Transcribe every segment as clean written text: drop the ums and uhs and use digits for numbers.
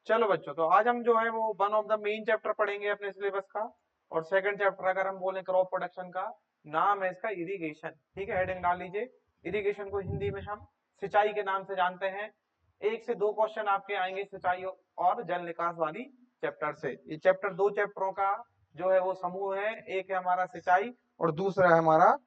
चलो बच्चों, तो आज हम जो है वो one of the main chapter पढ़ेंगे अपने सिलेबस का। और सेकंड चैप्टर अगर हम बोलें क्रॉप प्रोडक्शन का, नाम है इसका इरिगेशन। ठीक है, हेडिंग डाल लीजिए। इरिगेशन को हिंदी में हम सिंचाई के नाम से जानते हैं। एक से दो क्वेश्चन आपके आएंगे सिंचाई और जल निकास वाली चैप्टर से। ये चैप्टर दो चैप्टरों का जो है वो समूह है। एक है हमारा सिंचाई और दूसरा है हमारा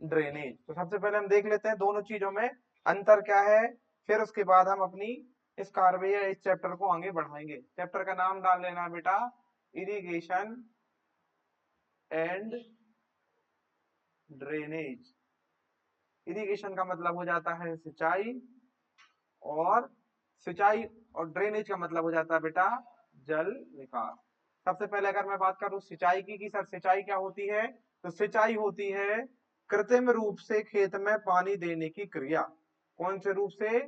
ड्रेनेज। तो सबसे पहले हम देख लेते हैं दोनों चीजों में अंतर क्या है, फिर उसके बाद हम अपनी इस कार्य या इस चैप्टर को आगे बढ़ाएंगे। चैप्टर का नाम डाल लेना बेटा, इरिगेशन एंड ड्रेनेज। इरिगेशन का मतलब हो जाता है सिंचाई, और सिंचाई और ड्रेनेज का मतलब हो जाता है बेटा जल निकास। सबसे पहले अगर मैं बात करूं सिंचाई की कि सर सिंचाई क्या होती है, तो सिंचाई होती है कृत्रिम रूप से खेत में पानी देने की क्रिया। कौन से रूप से?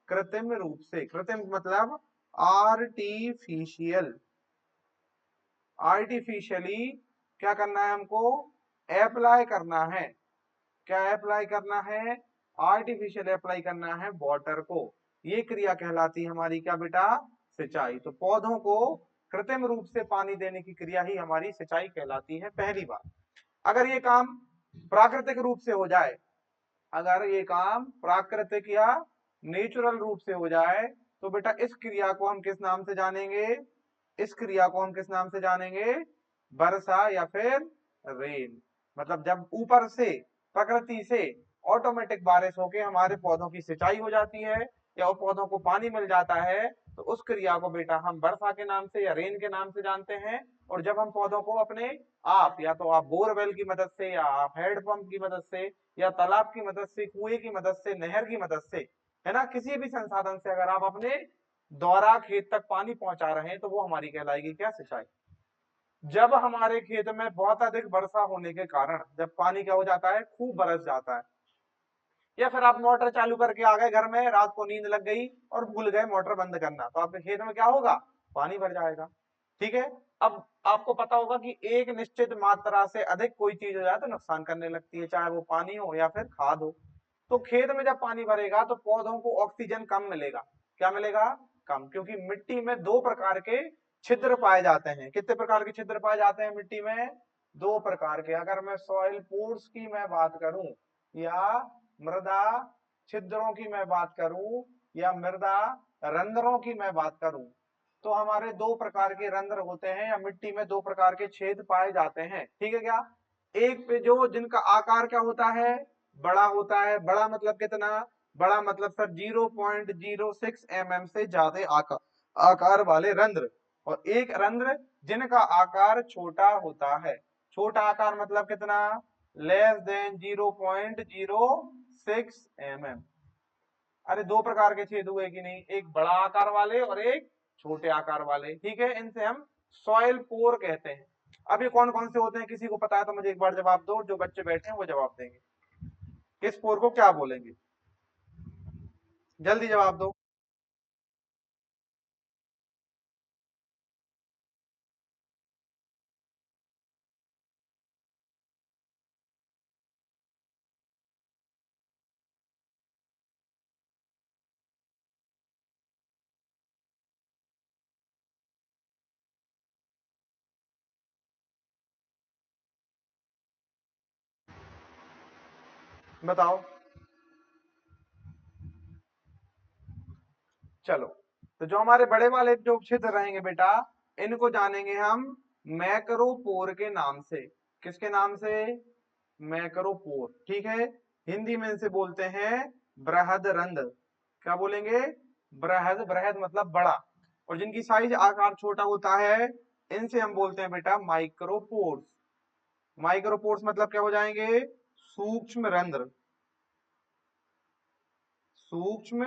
कृत्रिम रूप से। कृत्रिम मतलब आर्टिफिशियल। आर्टिफिशियली क्या करना है हमको? अप्लाई करना है। क्या अप्लाई करना है? आर्टिफिशियल अप्लाई करना है वाटर को। ये क्रिया कहलाती है हमारी क्या बेटा? सिंचाई। तो पौधों को कृत्रिम रूप से पानी देने की क्रिया ही हमारी सिंचाई कहलाती है। पहली बात, अगर ये काम प्राकृतिक रूप से हो जाए, अगर ये काम प्राकृतिक या नेचुरल रूप से हो जाए, तो बेटा इस क्रिया को हम किस नाम से जानेंगे? इस क्रिया को हम किस नाम से जानेंगे? वर्षा या फिर रेन। मतलब जब ऊपर से प्रकृति से ऑटोमेटिक बारिश होके हमारे पौधों की सिंचाई हो जाती है या वो पौधों को पानी मिल जाता है, तो उस क्रिया को बेटा हम वर्षा के नाम से या रेन के नाम से जानते हैं। और जब हम पौधों को अपने आप, या तो आप बोरवेल की मदद से, या आप हैंडपंप की मदद से, या तालाब की मदद से, कुएं की मदद से, नहर की मदद से, है ना, किसी भी संसाधन से अगर आप अपने द्वारा खेत तक पानी पहुंचा रहे हैं, तो वो हमारी कहलाएगी क्या? सिंचाई। जब हमारे खेत में बहुत अधिक वर्षा होने के कारण जब पानी क्या हो जाता है? खूब बरस जाता है, या फिर आप मोटर चालू करके आ गए घर में, रात को नींद लग गई और भूल गए मोटर बंद करना, तो आपके खेत में क्या होगा? पानी भर जाएगा। ठीक है। अब आपको पता होगा कि एक निश्चित मात्रा से अधिक कोई चीज हो जाए तो नुकसान करने लगती है, चाहे वो पानी हो या फिर खाद हो। तो खेत में जब पानी भरेगा तो पौधों को ऑक्सीजन कम मिलेगा। क्या मिलेगा? कम, क्योंकि मिट्टी में दो प्रकार के छिद्र पाए जाते हैं। कितने प्रकार के छिद्र पाए जाते हैं मिट्टी में? दो प्रकार के। अगर मैं सॉइल पोर्स की मैं बात करूं, या मृदा छिद्रों की मैं बात करूं, या मृदा रंध्रों की मैं बात करूं, तो हमारे दो प्रकार के रंध्र होते हैं, या मिट्टी में दो प्रकार के छेद पाए जाते हैं। ठीक है क्या? एक पे जो जिनका आकार क्या होता है? बड़ा होता है। बड़ा मतलब कितना? बड़ा मतलब सर 0.06 mm से ज्यादा आकार वाले रंध्र। और एक रंध्र जिनका आकार छोटा होता है। छोटा आकार मतलब कितना? Less than 0.06 mm। अरे दो प्रकार के छेद हुए कि नहीं? एक बड़ा आकार वाले और एक छोटे आकार वाले। ठीक है, इनसे हम सॉइल पोर कहते हैं। अब ये कौन कौन से होते हैं, किसी को पता है तो मुझे एक बार जवाब दो। जो बच्चे बैठे हैं वो जवाब देंगे। किस पोर को क्या बोलेंगे? जल्दी जवाब दो। बताओ। चलो, तो जो हमारे बड़े वाले जो छिद्र रहेंगे बेटा, इनको जानेंगे हम मैक्रोपोर के नाम से। किसके नाम से? मैक्रोपोर। ठीक है। हिंदी में इनसे बोलते हैं बृहद रंध्र। क्या बोलेंगे? बृहद। बृहद मतलब बड़ा। और जिनकी साइज आकार छोटा होता है, इनसे हम बोलते हैं बेटा माइक्रोपोर्स। माइक्रोपोर्स मतलब क्या हो जाएंगे? सूक्ष्म रंध्र। सूक्ष्म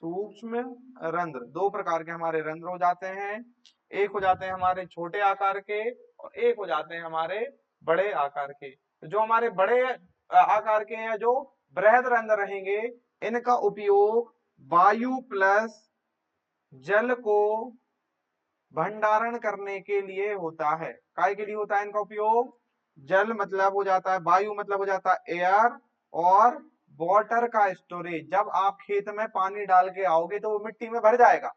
सूक्ष्म रंध्र। दो प्रकार के हमारे रंध्र हो जाते हैं। एक हो जाते हैं हमारे छोटे आकार के, और एक हो जाते हैं हमारे बड़े आकार के। तो जो हमारे बड़े आकार के हैं, जो बृहद रंध्र रहेंगे, इनका उपयोग वायु प्लस जल को भंडारण करने के लिए होता है। काय के लिए होता है इनका उपयोग? जल मतलब हो जाता है, वायु मतलब हो जाता है एयर, और वाटर का स्टोरेज। जब आप खेत में पानी डाल के आओगे तो वो मिट्टी में भर जाएगा,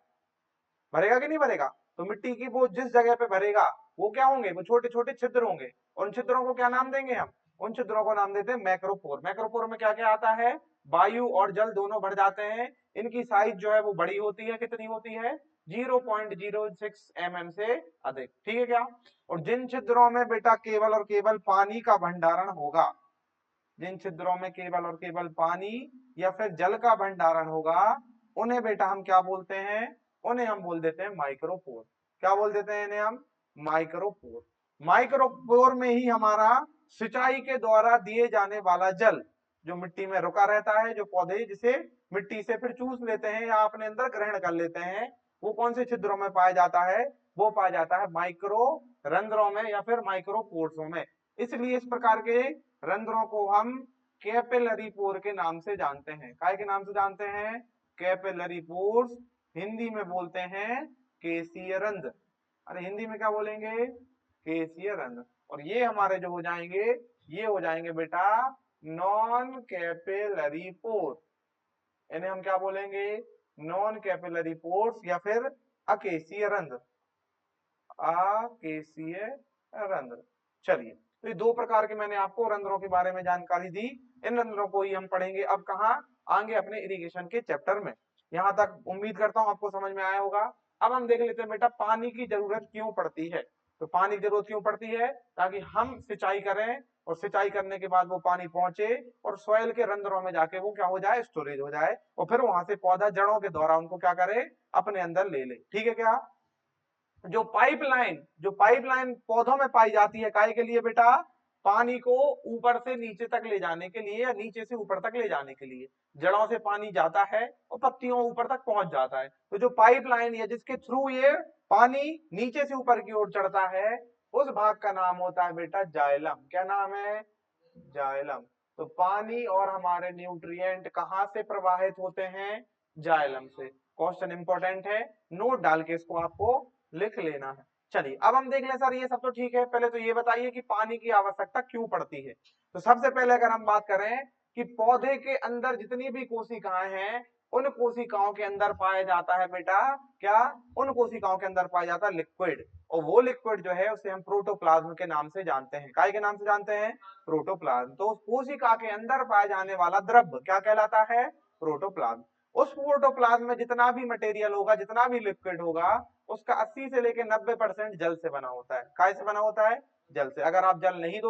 भरेगा कि नहीं भरेगा? तो मिट्टी की वो जिस जगह पे भरेगा वो क्या होंगे, वो छोटे छोटे छिद्र होंगे। और उन छिद्रों को क्या नाम देंगे हम? उन छिद्रों को नाम देते हैं मैक्रोपोर। मैक्रोपोर में क्या क्या आता है? वायु और जल दोनों भर जाते हैं। इनकी साइज जो है वो बड़ी होती है, कितनी होती है? 0.06 mm से अधिक, ठीक है क्या? और जिन छिद्रों में बेटा केवल और केवल पानी का भंडारण होगा, जिन छिद्रों में केवल और केवल पानी या फिर जल का भंडारण होगा, उन्हें बेटा हम क्या बोलते हैं? उन्हें हम बोल देते हैं माइक्रोपोर। क्या बोल देते हैं इन्हें हम? माइक्रोपोर। माइक्रोपोर में ही हमारा सिंचाई के द्वारा दिए जाने वाला जल जो मिट्टी में रुका रहता है, जो पौधे जिसे मिट्टी से फिर चूस लेते हैं या अपने अंदर ग्रहण कर लेते हैं, वो कौन से छिद्रों में पाया जाता है? वो पाया जाता है माइक्रो रंध्रों में या फिर माइक्रोपोर्सों में। इसलिए इस प्रकार के रंध्रों को हम कैपिलरी पोर के नाम से जानते हैं। काय के नाम से जानते हैं? Capillary pores. हिंदी में बोलते हैं केसीय रंध्र। अरे हिंदी में क्या बोलेंगे? केसीय रंध्र। और ये हमारे जो हो जाएंगे, ये हो जाएंगे बेटा नॉन कैपिलरी पोर। इन्हें हम क्या बोलेंगे? नॉन कैपिलरी पोर्स या फिर अकेसीय रंध्र। अकेसीय रंध्र। चलिए, तो ये दो प्रकार के मैंने आपको रंध्रों के बारे में जानकारी दी। इन रंध्रों को ही हम पढ़ेंगे अब कहाँ? आगे अपने इरिगेशन के चैप्टर में। यहां तक उम्मीद करता हूं आपको समझ में आया होगा। अब हम देख लेते हैं बेटा पानी की जरूरत क्यों पड़ती है। तो पानी की जरूरत क्यों पड़ती है? ताकि हम सिंचाई करें और सिंचाई करने के बाद वो पानी पहुंचे और सॉइल के रंध्रों में जाके वो क्या हो जाए? स्टोरेज हो जाए और फिर वहां से पौधा जड़ों के द्वारा उनको क्या करे? अपने अंदर ले ले। ठीक है क्या? जो पाइपलाइन पौधों में पाई जाती है, काय के लिए बेटा? पानी को ऊपर से नीचे तक ले जाने के लिए या नीचे से ऊपर तक ले जाने के लिए। जड़ों से पानी जाता है और पत्तियों ऊपर तक पहुंच जाता है। तो जो पाइपलाइन है जिसके थ्रू ये पानी नीचे से ऊपर की ओर चढ़ता है, उस भाग का नाम होता है बेटा जाइलम। क्या नाम है? जाइलम। तो पानी और हमारे न्यूट्रिएंट कहां से प्रवाहित होते हैं? जाइलम से। क्वेश्चन इंपॉर्टेंट है, नोट डाल के इसको आपको लिख लेना है। चलिए अब हम देख लें सर, ये सब तो ठीक है, पहले तो ये बताइए कि पानी की आवश्यकता क्यों पड़ती है। तो सबसे पहले अगर हम बात करें कि पौधे के अंदर जितनी भी कोशिकाएं हैं, उन कोशिकाओं के अंदर पाया जाता है बेटा क्या? उन कोशिकाओं के अंदर पाया जाता है लिक्विड। और वो लिक्विड जो है उसे हम प्रोटोप्लाज्म के नाम से जानते हैं। काय के नाम से जानते हैं? प्रोटोप्लाज्म। तो उस कोशिका के अंदर पाया जाने वाला द्रव्य क्या कहलाता है? प्रोटोप्लाज्म। उस प्रोटोप्लाज्म में जितना भी मटेरियल होगा, जितना भी लिक्विड होगा, उसका 80 से लेकर 90% जल से बना होता है। काय से बना होता है? जल से। अगर आप जल नहीं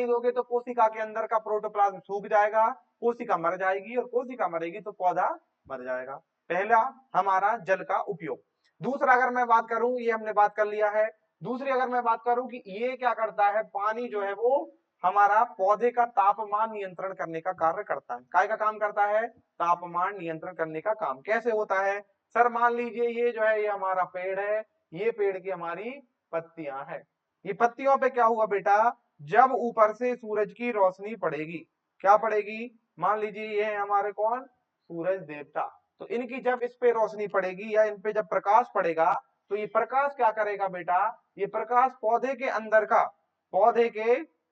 दोगे तो कोशिका के अंदर का प्रोटोप्लाज्म सूख जाएगा, कोशिका मर जाएगी, और कोशिका मरेगी तो पौधा मर जाएगा। पहला हमारा जल का उपयोग। दूसरा अगर मैं बात करूं, ये हमने बात कर लिया है। दूसरी अगर मैं बात करूं कि ये क्या करता है, पानी जो है वो हमारा पौधे का तापमान नियंत्रण करने का कार्य करता है। काय का काम करता है? तापमान नियंत्रण करने का काम। कैसे होता है? सर मान लीजिए ये जो है ये हमारा पेड़ है, ये पेड़ की हमारी पत्तियां हैं। ये पत्तियों पे क्या हुआ बेटा? जब ऊपर से सूरज की रोशनी पड़ेगी, क्या पड़ेगी? मान लीजिए ये है हमारे कौन? सूरज देवता। तो इनकी जब इस पे रोशनी पड़ेगी या इन पे जब प्रकाश पड़ेगा, तो ये प्रकाश क्या करेगा बेटा? ये प्रकाश पौधे के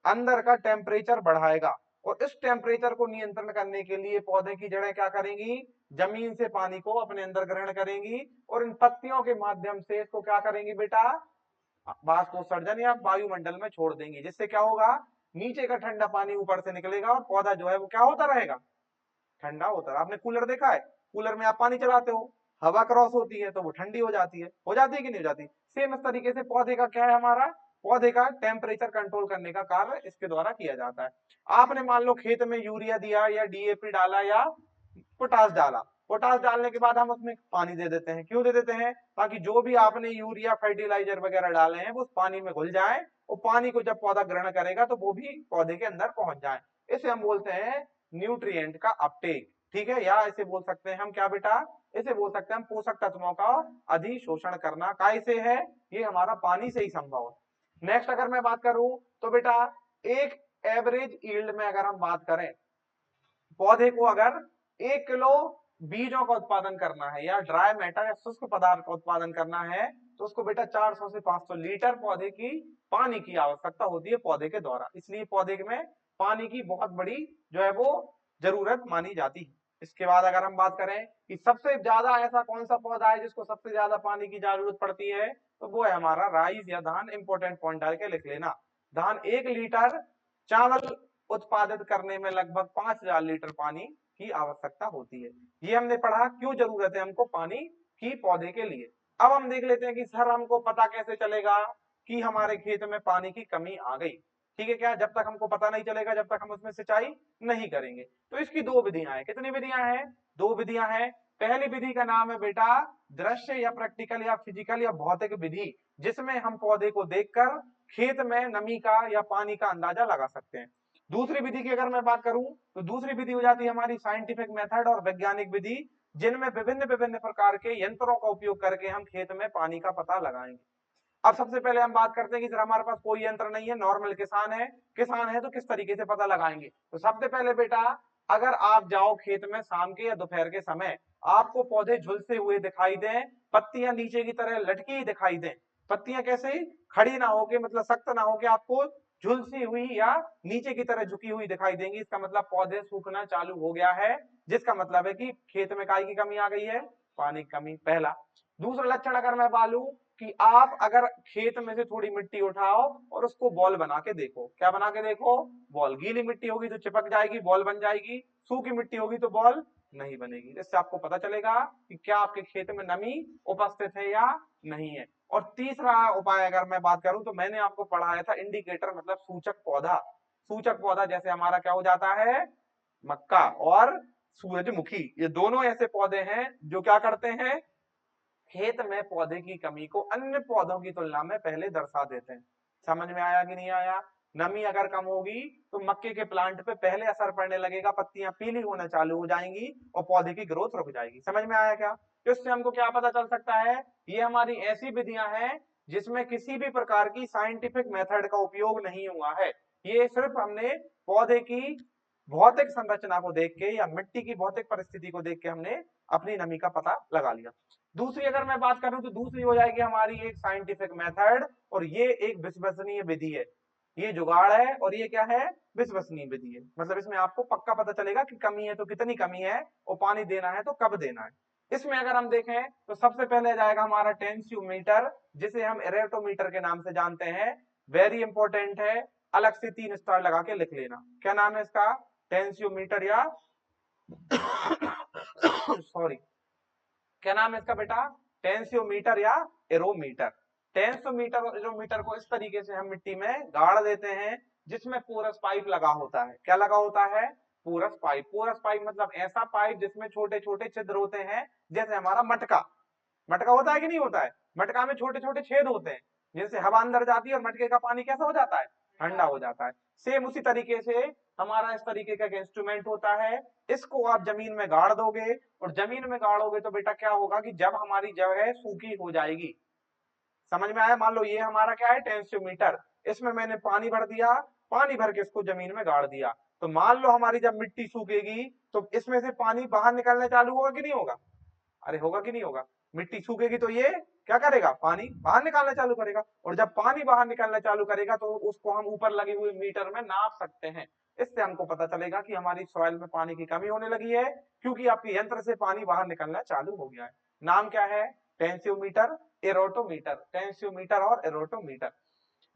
अंदर का टेम्परेचर बढ़ाएगा। और इस टेम्परेचर को नियंत्रण करने के लिए पौधे की जड़ें क्या करेंगी? जमीन से पानी को अपने अंदर ग्रहण करेंगी और इन पत्तियों के माध्यम से इसको क्या करेंगी बेटा? वाष्पोत्सर्जन या वायुमंडल में छोड़ देंगी। जिससे क्या होगा? नीचे का ठंडा पानी ऊपर से निकलेगा और पौधा जो है वो क्या होता रहेगा? ठंडा होता है। आपने कूलर देखा है? कूलर में आप पानी चलाते हो, हवा क्रॉस होती है तो वो ठंडी हो जाती है। हो जाती है कि नहीं हो जाती? सेम इस तरीके से पौधे का क्या है, हमारा पौधे का टेम्परेचर कंट्रोल करने का कार्य इसके द्वारा किया जाता है। आपने मान लो खेत में यूरिया दिया या डीएपी डाला या पोटास डाला, पोटास डालने के बाद हम उसमें पानी दे देते हैं। क्यों दे देते हैं? ताकि जो भी आपने यूरिया फर्टिलाइजर वगैरह डाले हैं वो उस पानी में घुल जाए और पानी को जब पौधा ग्रहण करेगा तो वो भी पौधे के अंदर पहुंच जाए। इसे हम बोलते हैं न्यूट्रिएंट का अपटेक। ठीक है, या इसे बोल सकते हैं हम क्या बेटा? इसे बोल सकते हैं हम पोषक तत्वों का अधिशोषण करना। काय से है? ये हमारा पानी से ही संभव है। नेक्स्ट अगर मैं बात करूं तो बेटा एक एवरेज यील्ड में अगर हम बात करें, पौधे को अगर 1 किलो बीजों का उत्पादन करना है या ड्राई मैटर या शुष्क पदार्थ का उत्पादन करना है, तो उसको बेटा 400 से 500 लीटर पौधे की पानी की आवश्यकता होती है पौधे के द्वारा। इसलिए पौधे में पानी की बहुत बड़ी जो है वो जरूरत मानी जाती है। इसके बाद अगर हम बात करें कि सबसे ज्यादा ऐसा कौन सा पौधा है जिसको सबसे ज्यादा पानी की जरूरत पड़ती है, तो वो है हमारा राइस या धान। इंपॉर्टेंट पॉइंट डाल के लिख लेना। धान 1 लीटर चावल उत्पादित करने में लगभग 5000 लीटर पानी की आवश्यकता होती है। ये हमने पढ़ा क्यों जरूरत है हमको पानी की पौधे के लिए। अब हम देख लेते हैं कि सर हमको पता कैसे चलेगा कि हमारे खेत में पानी की कमी आ गई। ठीक है क्या, जब तक हमको पता नहीं चलेगा जब तक हम उसमें सिंचाई नहीं करेंगे। तो इसकी 2 विधियां हैं। कितनी विधियां हैं? 2 विधियां हैं। पहली विधि का नाम है बेटा दृश्य या प्रैक्टिकल या फिजिकल या भौतिक विधि, जिसमें हम पौधे को देखकर खेत में नमी का या पानी का अंदाजा लगा सकते हैं। दूसरी विधि की अगर मैं बात करूं तो दूसरी विधि हो जाती है हमारी साइंटिफिक मेथड और वैज्ञानिक विधि, जिनमें विभिन्न विभिन्न प्रकार के यंत्रों का उपयोग करके हम खेत में पानी का पता लगाएंगे। अब सबसे पहले हम बात करते हैं कि सर हमारे पास कोई यंत्र नहीं है, नॉर्मल किसान है तो किस तरीके से पता लगाएंगे। तो सबसे पहले बेटा अगर आप जाओ खेत में शाम के या दोपहर के समय, आपको पौधे झुलसे हुए दिखाई दें, पत्तियां नीचे की तरह लटकी दिखाई दें, पत्तियां कैसे खड़ी ना होके मतलब सख्त ना होके आपको झुलसी हुई या नीचे की तरह झुकी हुई दिखाई देंगी, इसका मतलब पौधे सूखना चालू हो गया है, जिसका मतलब है कि खेत में काय की कमी आ गई है, पानी की कमी। पहला। दूसरा लक्षण अगर मैं बोलूं कि आप अगर खेत में से थोड़ी मिट्टी उठाओ और उसको बॉल बना के देखो। क्या बना के देखो? बॉल। गीली मिट्टी होगी तो चिपक जाएगी, बॉल बन जाएगी, सूखी मिट्टी होगी तो बॉल नहीं बनेगी। इससे आपको पता चलेगा कि क्या आपके खेत में नमी उपस्थित है या नहीं है। और तीसरा उपाय अगर मैं बात करूं तो मैंने आपको पढ़ाया था इंडिकेटर मतलब सूचक पौधा। सूचक पौधा जैसे हमारा क्या हो जाता है, मक्का और सूरजमुखी, ये दोनों ऐसे पौधे हैं जो क्या करते हैं, खेत में पौधे की कमी को अन्य पौधों की तुलना में पहले दर्शा देते हैं। समझ में आया कि नहीं आया? नमी अगर कम होगी तो मक्के के प्लांट पे पहले असर पड़ने लगेगा, पत्तियां पीली होना चालू हो जाएंगी और पौधे की ग्रोथ रुक जाएगी। समझ में आया क्या? तो इससे हमको क्या पता चल सकता है, ये हमारी ऐसी विधियां हैं जिसमें किसी भी प्रकार की साइंटिफिक मेथड का उपयोग नहीं हुआ है। ये सिर्फ हमने पौधे की भौतिक संरचना को देख के या मिट्टी की भौतिक परिस्थिति को देख के हमने अपनी नमी का पता लगा लिया। दूसरी अगर मैं बात करूं तो दूसरी हो जाएगी हमारी एक साइंटिफिक मेथड, और ये एक विश्वसनीय विधि है। ये जुगाड़ है और ये क्या है, विश्वसनीय विधि है। मतलब इसमें आपको पक्का पता चलेगा कि कमी है तो कितनी कमी है और पानी देना है तो कब देना है। इसमें अगर हम देखें तो सबसे पहले जाएगा हमारा टेंसियोमीटर, जिसे हम एरेटोमीटर के नाम से जानते हैं। वेरी इंपॉर्टेंट है, अलग से 3 स्टार लगा के लिख लेना। क्या नाम है इसका? टेंसियोमीटर या सॉरी क्या नाम है इसका बेटा? टेंसियोमीटर या एरोमीटर। टेंसियोमीटर और एरोमीटर को इस तरीके से हम मिट्टी में गाड़ देते हैं जिसमें पोरस पाइप लगा होता है। क्या लगा होता है? Porous pipe. पोरस पाइप मतलब ऐसा पाइप जिसमें छोटे छोटे छिद्र होते हैं, जैसे हमारा मटका। मटका होता है कि नहीं होता है? मटका में छोटे छोटे छेद होते हैं, जिनसे हवा अंदर जाती है और मटके का पानी कैसा हो जाता है, ठंडा हो जाता है। सेम उसी तरीके से हमारा इस तरीके का इंस्ट्रूमेंट होता है। इसको आप जमीन में गाड़ दोगे और जमीन में गाड़ोगे तो बेटा क्या होगा कि जब हमारी जगह सूखी हो जाएगी, समझ में आया? मान लो ये हमारा क्या है, टेंसियोमीटर, इसमें मैंने पानी भर दिया, पानी भर के इसको जमीन में गाड़ दिया, तो मान लो हमारी जब मिट्टी सूखेगी तो इसमें से पानी बाहर निकलने चालू होगा कि नहीं होगा? अरे होगा कि नहीं होगा? मिट्टी सूखेगी तो ये क्या करेगा, पानी बाहर निकालना चालू करेगा, और जब पानी बाहर निकालना चालू करेगा तो उसको हम ऊपर लगे हुए मीटर में नाप सकते हैं। इससे हमको पता चलेगा कि हमारी सॉइल में पानी की कमी होने लगी है, क्योंकि आपके यंत्र से पानी बाहर निकलना चालू हो गया है। नाम क्या है? टेंसियोमीटर, एरोटोमीटर। टेंसियोमीटर और एरोटोमीटर।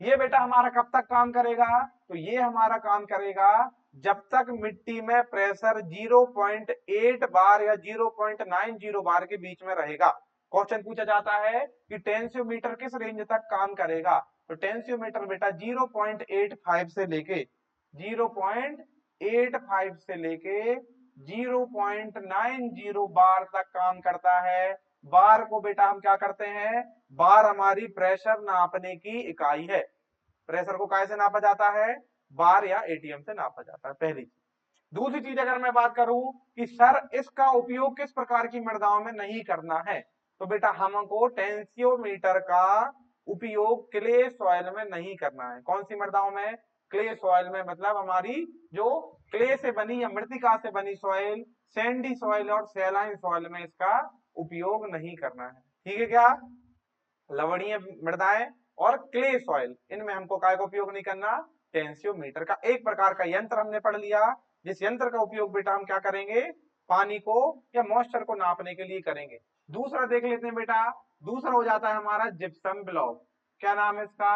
ये बेटा हमारा कब तक काम करेगा? तो ये हमारा काम करेगा जब तक मिट्टी में प्रेशर 0.8 बार या 0.90 बार के बीच में रहेगा। क्वेश्चन पूछा जाता है कि टेंसियोमीटर किस रेंज तक काम करेगा, तो टेंसियोमीटर बेटा 0.85 से लेके 0.85 से लेके 0.90 बार तक काम करता है। बार को बेटा हम क्या करते हैं, बार हमारी प्रेशर नापने की इकाई है। प्रेशर को कैसे नापा जाता है? बार या एटीएम से नापा जाता है, पहली चीज। दूसरी चीज अगर मैं बात करूं कि सर इसका उपयोग किस प्रकार की मृदाओं में नहीं करना है, तो बेटा हमको टेंसियोमीटर का उपयोग क्ले सॉइल में नहीं करना है। कौन सी मृदाओं में? क्ले सॉइल में, मतलब हमारी जो क्ले से बनी या मृतिका से बनी सॉइल, सैंडी सॉइल और सैलाइन सॉइल में इसका उपयोग नहीं करना है। ठीक है क्या? लवणीय मृदाएं और क्ले सॉइल, इनमें हमको काय का उपयोग नहीं करना, टेंसियोमीटर का। एक प्रकार का यंत्र हमने पढ़ लिया जिस यंत्र का उपयोग बेटा हम क्या करेंगे, पानी को या मॉइस्चर को नापने के लिए करेंगे। दूसरा देख लेते हैं बेटा, दूसरा हो जाता है हमारा जिप्सम ब्लॉक। क्या नाम है इसका,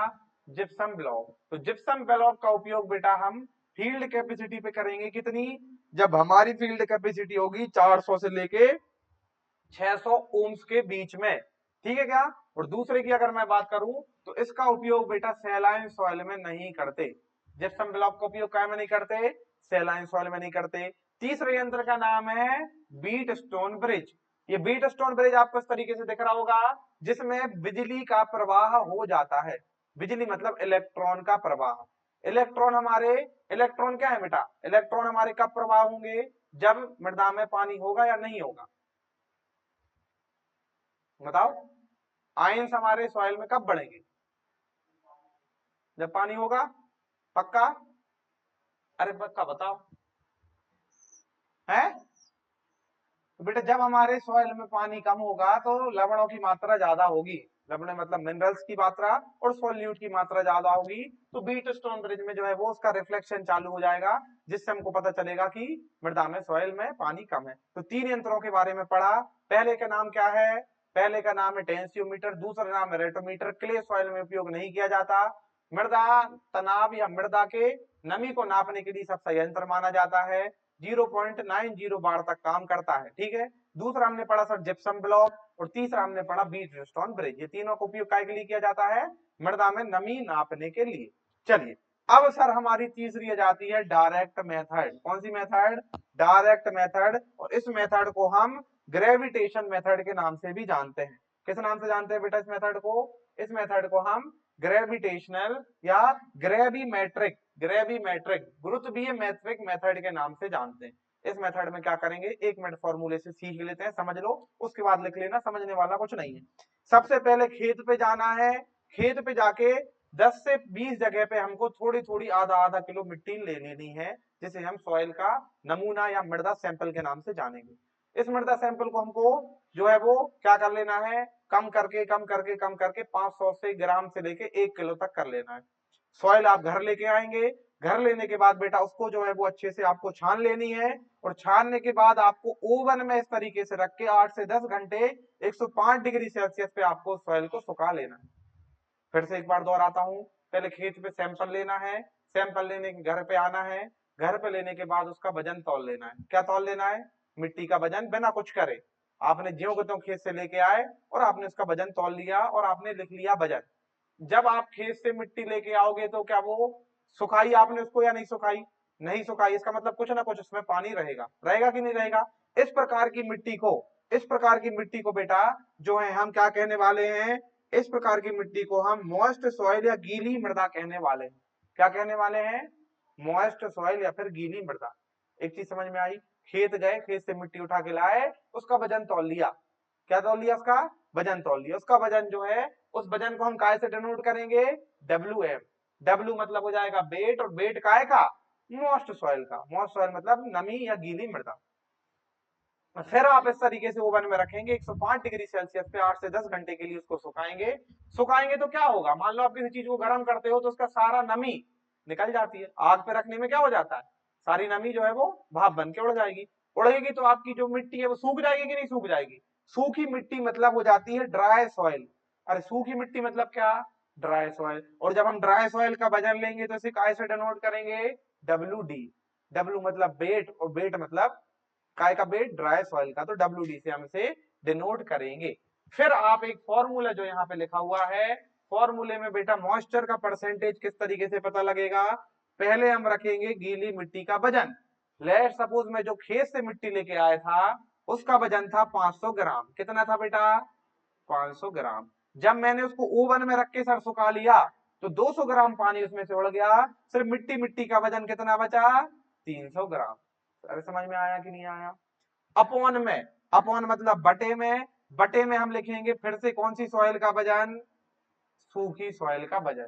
जिप्सम ब्लॉक। तो जिप्सम ब्लॉक का उपयोग बेटा हम फील्ड कैपेसिटी पे करेंगे, कितनी, जब हमारी फील्ड कैपेसिटी होगी 400 से लेके 600 ओम्स के बीच में, ठीक है क्या। और दूसरे की अगर मैं बात करूं तो इसका उपयोग बेटा सैलाइन सॉइल में नहीं करते, जिप्सम ब्लॉक का उपयोग क्या में नहीं करते, सैलाइन सॉइल में नहीं करते। तीसरे यंत्र का नाम है बीट स्टोन ब्रिज। ये बीट स्टोन ब्रिज आपको इस तरीके से दिख रहा होगा, जिसमें बिजली का प्रवाह हो जाता है। बिजली मतलब इलेक्ट्रॉन का प्रवाह। इलेक्ट्रॉन हमारे, इलेक्ट्रॉन क्या है बेटा, इलेक्ट्रॉन हमारे कब प्रवाह होंगे, जब मृदा में पानी होगा या नहीं होगा, बताओ। आयंस हमारे सॉइल में कब बढ़ेंगे, जब पानी होगा, पक्का, अरे पक्का बताओ, है। तो बेटा जब हमारे सॉइल में पानी कम होगा तो लवणों की मात्रा ज्यादा होगी, लवण मतलब मिनरल्स की मात्रा, और सॉल्यूट की मात्रा ज्यादा होगी। तो बीट स्टोन ब्रिज में जो है वो उसका रिफ्लेक्शन चालू हो जाएगा, जिससे हमको पता चलेगा कि मृदा में सॉइल में पानी कम है। तो तीन यंत्रों के बारे में पढ़ा। पहले का नाम क्या है, पहले का नाम है टेंसियोमीटर, दूसरा नाम है रेटोमीटर। क्ले सॉइल में उपयोग नहीं किया जाता। मृदा तनाव या मृदा के नमी को नापने के लिए सबसे यंत्र माना जाता है, 0.90 बार तक काम करता है, ठीक है। दूसरा हमने पढ़ा सर जिप्सम ब्लॉक, और तीसरा हमने पढ़ा बीट स्टोन ब्रिज। ये तीनों का उपयोग काय के लिए किया जाता है, मृदा में नमी नापने के लिए। चलिए अब सर हमारी तीसरी आ जाती है डायरेक्ट मेथड। कौन सी मेथड, डायरेक्ट मेथड। और इस मेथड को हम ग्रेविटेशन मेथड के नाम से भी जानते हैं। किस नाम से जानते हैं बेटा इस मेथड को, इस मेथड को हम ग्रेविटेशनल या ग्रेविमेट्रिक, ग्रेविमेट्रिक गुरुत्वीय मेट्रिक मेथड के नाम से जानते हैं। इस मेथड में क्या करेंगे, एक मिनट फॉर्मूले से सीख लेते हैं, समझ लो, उसके बाद लिख लेना, समझने वाला कुछ नहीं है। सबसे पहले खेत पे जाना है, खेत पे जाके 10 से 20 जगह पे हमको थोड़ी थोड़ी आधा आधा किलो मिट्टी ले लेनी है, जिसे हम सॉइल का नमूना या मृदा सैंपल के नाम से जानेंगे। इस मृदा सैंपल को हमको जो है वो क्या कर लेना है, कम करके कम करके कम करके 500 से ग्राम से लेके 1 किलो तक कर लेना है। सॉइल आप घर लेके आएंगे, घर लेने के बाद बेटा उसको जो है वो अच्छे से आपको छान लेनी है, और छानने के बाद आपको ओवन में इस तरीके से रख के 8 से 10 घंटे 105 डिग्री सेल्सियस पे आपको सॉइल को सुखा लेना है। फिर से एक बार दोहराता हूं, पहले खेत पे सैंपल लेना है, सैंपल लेने के घर पे आना है, घर पे लेने के बाद उसका वजन तौल लेना है। क्या तौल लेना है, मिट्टी का वजन, बिना कुछ करे। आपने ज्यों को त्यों खेत से लेके आए और आपने उसका वजन तौल लिया और आपने लिख लिया वजन। जब आप खेत से मिट्टी लेके आओगे तो क्या वो सुखाई आपने उसको या नहीं सुखाई, नहीं सुखाई, इसका मतलब कुछ ना कुछ उसमें पानी रहेगा, रहेगा कि नहीं रहेगा। इस प्रकार की मिट्टी को, इस प्रकार की मिट्टी को बेटा जो है हम क्या कहने वाले हैं, इस प्रकार की मिट्टी को हम मॉइस्ट सॉइल या गीली मृदा कहने वाले हैं। क्या कहने वाले हैं, मॉइस्ट सॉइल या फिर गीली मृदा। एक चीज समझ में आई, खेत गए, खेत से मिट्टी उठा के लाए, उसका वजन तौल लिया, क्या तौल लिया, उसका वजन तौल लिया। उसका वजन जो है उस वजन को हम काय से डिनोट करेंगे, WM। डब्ल्यू मतलब हो जाएगा वेट, और वेट काय का, मॉइस्ट सॉइल का। मॉइस्ट सॉइल मतलब नमी या गीली मृदा। फिर आप इस तरीके से ओवन में रखेंगे 105 डिग्री सेल्सियस पे 8 से 10 घंटे के लिए उसको सुखाएंगे। सुखाएंगे तो क्या होगा, मान लो आप किसी चीज को गर्म करते हो तो उसका सारा नमी निकल जाती है। आग पे रखने में क्या हो जाता है, सारी नमी जो है वो भाप बन के उड़ जाएगी। उड़ेगी तो आपकी जो मिट्टी है वो सूख जाएगी कि नहीं सूख जाएगी। सूखी मिट्टी मतलब हो जाती है ड्राई सॉइल। अरे सूखी मिट्टी मतलब क्या, ड्राई सॉइल। और जब हम ड्राई सॉइल का वजन लेंगे तो इसे काय से डिनोट करेंगे, WD। डब्ल्यू मतलब वेट, और वेट मतलब काय का वेट, ड्राई सॉइल का। तो WD से हम इसे डिनोट करेंगे। फिर आप एक फॉर्मूला जो यहाँ पे लिखा हुआ है, फॉर्मूले में बेटा मॉइस्चर का परसेंटेज किस तरीके से पता लगेगा। पहले हम रखेंगे गीली मिट्टी का वजन। लेट सपोज मैं जो खेत से मिट्टी लेके आया था उसका वजन था 500 ग्राम। कितना था बेटा, 500 ग्राम। जब मैंने उसको ओवन में रख के सर सुखा लिया तो 200 ग्राम पानी उसमें से उड़ गया, सिर्फ मिट्टी मिट्टी का वजन कितना बचा, 300 ग्राम। अरे समझ में आया कि नहीं आया। अपॉन में, अपॉन मतलब बटे में, बटे में हम लिखेंगे फिर से कौन सी सॉइल का वजन, सूखी सॉइल का वजन,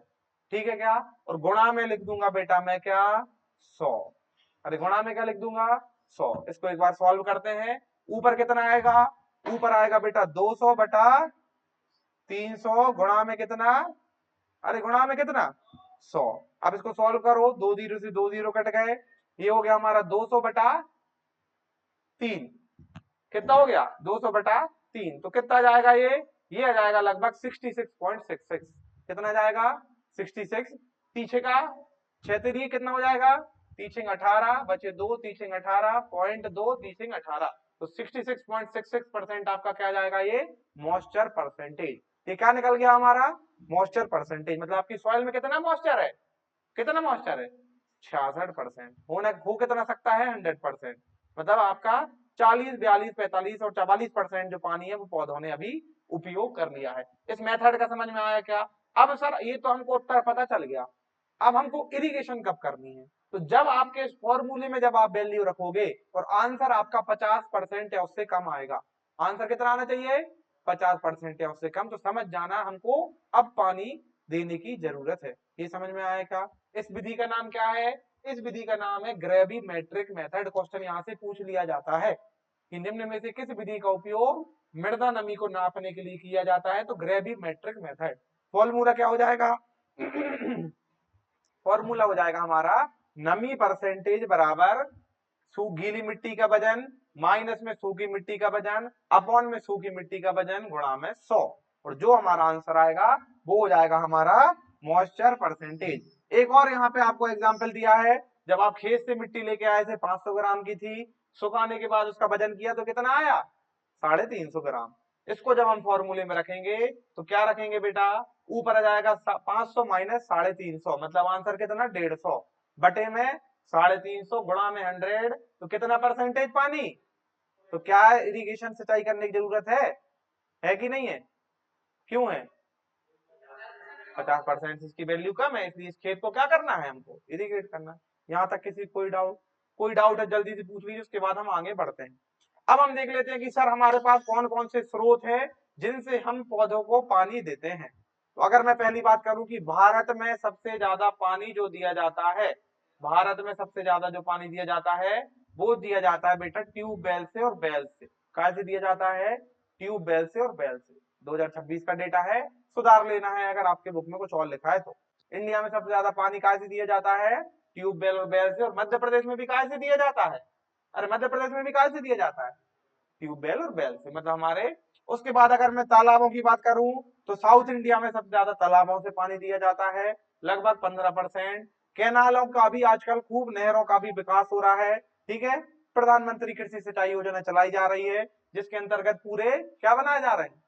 ठीक है क्या। और गुणा में लिख दूंगा बेटा मैं क्या, 100। अरे गुणा में क्या लिख दूंगा, 100। इसको एक बार सॉल्व करते हैं। ऊपर कितना आएगा, ऊपर आएगा बेटा 200 बटा 300, गुणा में कितना, अरे गुणा में कितना, 100। अब इसको सॉल्व करो, 2 जीरो से 2 जीरो कट गए, ये हो गया हमारा 200/3। कितना हो गया 200/3, तो कितना जाएगा ये आ जाएगा लगभग 66.66। कितना जाएगा 66। पीछे का 6 कितना हो जाएगा, 3×18 बचे 2, 3×18.2, 3×18, तो 66.66% आपका क्या जाएगा, ये मॉइस्चर परसेंटेज। ये क्या निकल गया हमारा मॉइस्चर परसेंटेज, मतलब आपकी सॉइल में कितना मॉइस्चर है, कितना मॉइस्चर है 66%। हो कितना सकता है 100%, मतलब आपका 40, 42, 45 और 44% जो पानी है वो पौधों ने अभी उपयोग कर लिया है। इस मेथड का समझ में आया क्या? अब सर ये तो हमको उत्तर पता चल गया, अब हमको इरिगेशन कब करनी है। तो जब आपके इस फॉर्मूले में जब आप वैल्यू रखोगे और आंसर आपका 50% या उससे कम आएगा, आंसर कितना आना चाहिए 50% या उससे कम, तो समझ जाना हमको अब पानी देने की जरूरत है। ये समझ में आया क्या? इस विधि का नाम क्या है? इस विधि का नाम है ग्रेविमेट्रिक मेथड। क्वेश्चन यहां से पूछ लिया जाता है कि निम्न में से किस विधि का उपयोग मृदा नमी को नापने के लिए किया जाता है, तो ग्रेविमेट्रिक मेथड। फॉर्मूला क्या हो जाएगा फॉर्मूला हो जाएगा हमारा नमी परसेंटेज बराबर गीली मिट्टी का वजन माइनस में सूखी मिट्टी का वजन अपॉन में सूखी मिट्टी का वजन गुणा में 100, और जो हमारा आंसर आएगा वो हो जाएगा हमारा मॉइस्चर परसेंटेज। एक और यहाँ पे आपको एग्जांपल दिया है, जब आप खेत से मिट्टी लेके आए थे 500 ग्राम की थी, सुखाने के बाद उसका वजन किया तो कितना आया 350 ग्राम। इसको जब हम फॉर्मूले में रखेंगे तो क्या रखेंगे बेटा, ऊपर आ जाएगा 500 माइनस 350, मतलब आंसर कितना 150 बटे में 350 गुणा में 100, तो कितना परसेंटेज पानी। तो क्या इरिगेशन सिंचाई करने की जरूरत है कि नहीं है? क्यों है 50%, इसकी वैल्यू कम है, इसलिए इस खेत को क्या करना है हमको इरिगेट करना। यहाँ तक किसी कोई डाउट है जल्दी से पूछ लीजिए, उसके बाद हम आगे बढ़ते हैं। अब हम देख लेते हैं कि सर हमारे पास कौन कौन से स्रोत हैं जिनसे हम पौधों को पानी देते हैं। तो अगर मैं पहली बात करूं कि भारत में सबसे ज्यादा पानी जो दिया जाता है, भारत में सबसे ज्यादा जो पानी दिया जाता है वो दिया जाता है बेटा ट्यूबवेल से और बेल से। कहाँ से दिया जाता है, ट्यूबवेल से और बेल से। 2026 का डेटा है, सुधार लेना है अगर आपके बुक में कुछ और लिखा है तो। इंडिया में सबसे ज्यादा पानी कहाँ से दिया जाता है, ट्यूबवेल और बेल से। और मध्य प्रदेश में भी कहाँ से दिया जाता है, अरे मध्य प्रदेश में भी कहाँ से दिया जाता है, ट्यूबवेल और बेल से, मतलब हमारे। उसके बाद अगर मैं तालाबों की बात करूं तो साउथ इंडिया में सबसे ज्यादा तालाबों से पानी दिया जाता है, लगभग 15%। कैनालों का भी आजकल खूब, नहरों का भी विकास हो रहा है, ठीक है। प्रधानमंत्री कृषि सिंचाई योजना चलाई जा रही है, जिसके अंतर्गत पूरे क्या बनाए जा रहे हैं,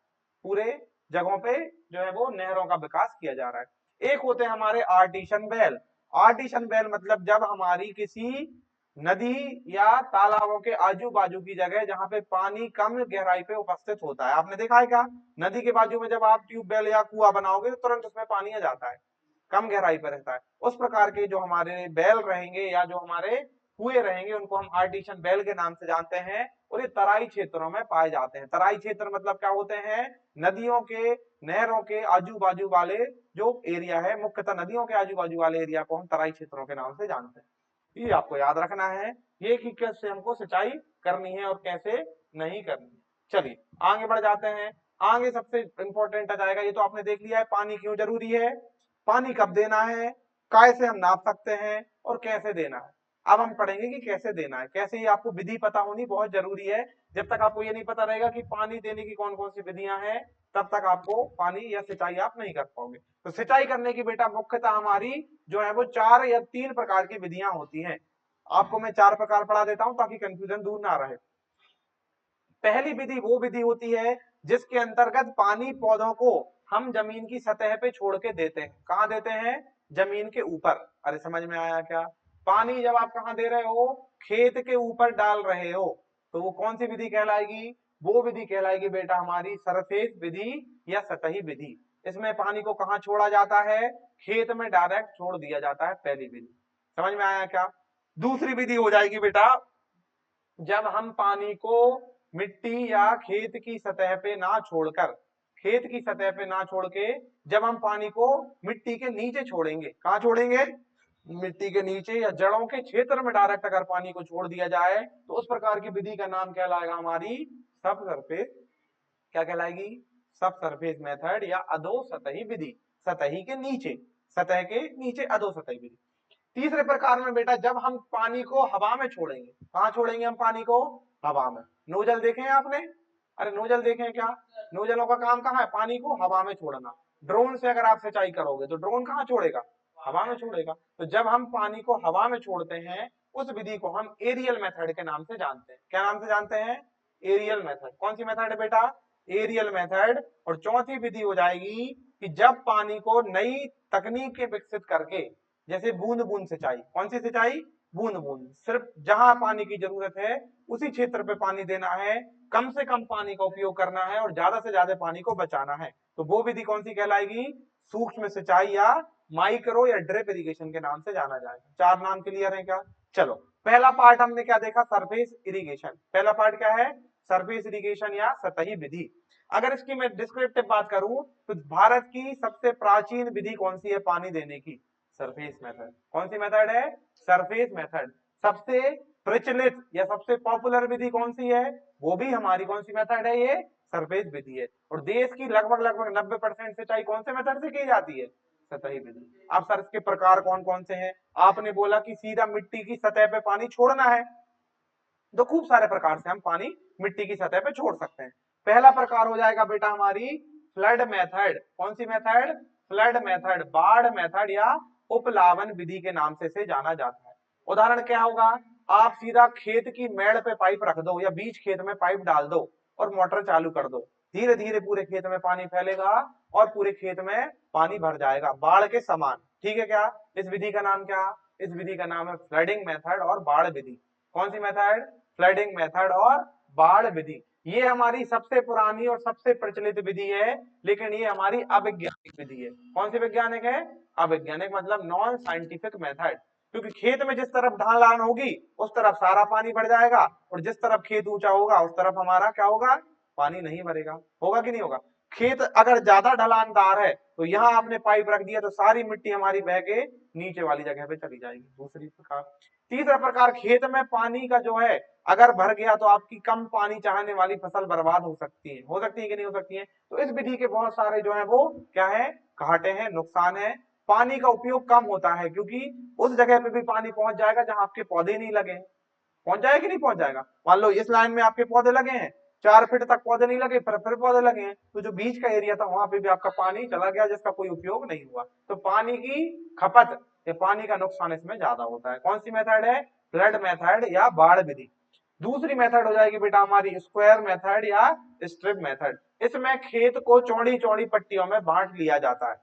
पूरे जगहों पे जो है वो नहरों का विकास किया जा रहा है। एक होते हैं हमारे आर्टिशन बेल। आर्टिशन बेल मतलब जब हमारी किसी नदी या तालाबों के आजू बाजू की जगह जहां पे पानी कम गहराई पे उपस्थित होता है, आपने देखा है क्या, नदी के बाजू में जब आप ट्यूबवेल या कुआं बनाओगे तो तुरंत उसमें पानी आ जाता है, कम गहराई पर रहता है। उस प्रकार के जो हमारे बैल रहेंगे या जो हमारे कुएं रहेंगे उनको हम आर्टिशन बैल के नाम से जानते हैं, और ये तराई क्षेत्रों में पाए जाते हैं। तराई क्षेत्र मतलब क्या होते हैं, नदियों के नहरों के आजू बाजू वाले जो एरिया है, मुख्यतः नदियों के आजू बाजू वाले एरिया को हम तराई क्षेत्रों के नाम से जानते हैं। ये आपको याद रखना है, ये कि कैसे हमको सिंचाई करनी है और कैसे नहीं करनी है। चलिए आगे बढ़ जाते हैं। आगे सबसे इंपॉर्टेंट आ जाएगा, ये तो आपने देख लिया है पानी क्यों जरूरी है, पानी कब देना है, कैसे हम नाप सकते हैं और कैसे देना है। अब हम पढ़ेंगे कि कैसे देना है, कैसे ये आपको विधि पता होनी बहुत जरूरी है। जब तक आपको ये नहीं पता रहेगा कि पानी देने की कौन कौन सी विधियां हैं, तब तक आपको पानी या सिंचाई आप नहीं कर पाओगे। तो सिंचाई करने की बेटा मुख्यतः हमारी जो है वो 4 या 3 प्रकार की विधियां होती हैं। आपको मैं 4 प्रकार पढ़ा देता हूं ताकि कंफ्यूजन दूर ना रहे। पहली विधि वो विधि होती है जिसके अंतर्गत पानी पौधों को हम जमीन की सतह पे छोड़ के देते हैं। कहां देते हैं, जमीन के ऊपर। अरे समझ में आया क्या, पानी जब आप कहां दे रहे हो, खेत के ऊपर डाल रहे हो, तो वो कौन सी विधि कहलाएगी, वो विधि कहलाएगी बेटा हमारी सरफेस विधि या सतही विधि। इसमें पानी को कहां छोड़ा जाता है, खेत में डायरेक्ट छोड़ दिया जाता है, पहली विधि। समझ में आया क्या? दूसरी विधि हो जाएगी बेटा जब हम पानी को मिट्टी या खेत की सतह पे ना छोड़कर, खेत की सतह पे ना छोड़ के जब हम पानी को मिट्टी के नीचे छोड़ेंगे, कहां छोड़ेंगे, मिट्टी के नीचे या जड़ों के क्षेत्र में डायरेक्ट अगर पानी को छोड़ दिया जाए, तो उस प्रकार की विधि का नाम कहलाएगा हमारी सब सरफेस, क्या कहलाएगी, सब सरफेस मेथड या अधो सतही विधि। सतही के नीचे, सतह के नीचे अधो सतही विधि। तीसरे प्रकार में बेटा जब हम पानी को हवा में छोड़ेंगे, कहाँ छोड़ेंगे हम पानी को? हवा में। नोजल देखे हैं आपने? अरे नोजल देखे हैं क्या? नोजलों का काम कहाँ है? पानी को हवा में छोड़ना। ड्रोन से अगर आप सिंचाई करोगे तो ड्रोन कहाँ छोड़ेगा? हवा में छोड़ेगा। तो जब हम पानी को हवा में छोड़ते हैं उस विधि को हम एरियल मेथड के नाम से जानते हैं। क्या नाम से जानते हैं? Aerial method. कौन सी मेथड है बेटा? Aerial method. और चौथी विधि हो जाएगी कि जब पानी को नई तकनीकें विकसित करके, जैसे बूंद बूंद सिंचाई। कौन सी सिंचाई? बूंद बूंद। सिर्फ जहां पानी की जरूरत है उसी क्षेत्र पे पानी देना है, कम से कम पानी का उपयोग करना है और ज्यादा से ज्यादा पानी को बचाना है। तो वो विधि कौन सी कहलाएगी? सूक्ष्म सिंचाई या माइक्रो या ड्रिप इरिगेशन के नाम से जाना जाएगा। चार नाम क्लियर है क्या? चलो पहला पार्ट हमने क्या देखा? Surface irrigation. पहला पार्ट क्या है? सरफेस इरिगेशन या सतही विधि। अगर इसकी मैं डिस्क्रिप्टिव बात करूं तो भारत की सबसे प्राचीन विधि कौन सी है पानी देने की? Surface method. कौन सी मेथड है? Surface method. सबसे प्रचलित या सबसे पॉपुलर विधि कौन सी है? वो भी हमारी कौन सी मेथड है? ये सरफेस विधि है। और देश की लगभग लगभग 90% सिंचाई कौन से मेथड से की जाती है? सतही विधि। अब सर इसके प्रकार कौन कौन से हैं? आपने बोला कि सीधा मिट्टी की सतह पे पानी छोड़ना है, तो खूब सारे प्रकार से हम पानी मिट्टी की सतह पे छोड़ सकते हैं। पहला प्रकार हो जाएगा बेटा हमारी फ्लड मेथड। कौन सी मेथड? फ्लड मेथड, बाढ़ मेथड या उपलावन विधि के नाम से इसे जाना जाता है। उदाहरण क्या होगा? आप सीधा खेत की मेड़ पे पाइप रख दो या बीच खेत में पाइप डाल दो और मोटर चालू कर दो, धीरे धीरे पूरे खेत में पानी फैलेगा और पूरे खेत में पानी भर जाएगा बाढ़ के समान। ठीक है क्या? इस विधि का नाम क्या? इस विधि का नाम है फ्लडिंग मेथड और बाढ़ विधि। कौन सी मेथड? फ्लडिंग मेथड और बाढ़ विधि। ये हमारी सबसे पुरानी और सबसे प्रचलित विधि है, लेकिन ये हमारी अवैज्ञानिक विधि है। कौन सी वैज्ञानिक है? अवैज्ञानिक, मतलब नॉन साइंटिफिक मेथड। क्योंकि खेत में जिस तरफ ढलान होगी उस तरफ सारा पानी भर जाएगा और जिस तरफ खेत ऊंचा होगा उस तरफ हमारा क्या होगा? पानी नहीं भरेगा। होगा कि नहीं होगा? खेत अगर ज्यादा ढलानदार है तो यहाँ आपने पाइप रख दिया तो सारी मिट्टी हमारी बह के नीचे वाली जगह पे चली जाएगी। दूसरी प्रकार। तीसरा प्रकार, खेत में पानी का जो है अगर भर गया तो आपकी कम पानी चाहने वाली फसल बर्बाद हो सकती है। हो सकती है कि नहीं हो सकती है? तो इस विधि के बहुत सारे जो है वो क्या है? घाटे हैं, नुकसान है। पानी का उपयोग कम होता है क्योंकि उस जगह पे भी पानी पहुंच जाएगा जहां आपके पौधे नहीं लगे। पहुंच जाएगा कि नहीं पहुंच जाएगा? मान लो इस लाइन में आपके पौधे लगे हैं, 4 फीट तक पौधे नहीं लगे, फिर पौधे लगे हैं, तो जो बीच का एरिया था वहां पे भी आपका पानी चला गया जिसका कोई उपयोग नहीं हुआ। तो पानी की खपत या पानी का नुकसान इसमें ज्यादा होता है। कौन सी मेथड है? फ्लड मेथड या बाढ़ विधि। दूसरी मेथड हो जाएगी बेटा हमारी स्क्वायर मेथड या स्ट्रिप मेथड। इसमें खेत को चौड़ी चौड़ी पट्टियों में बांट लिया जाता है।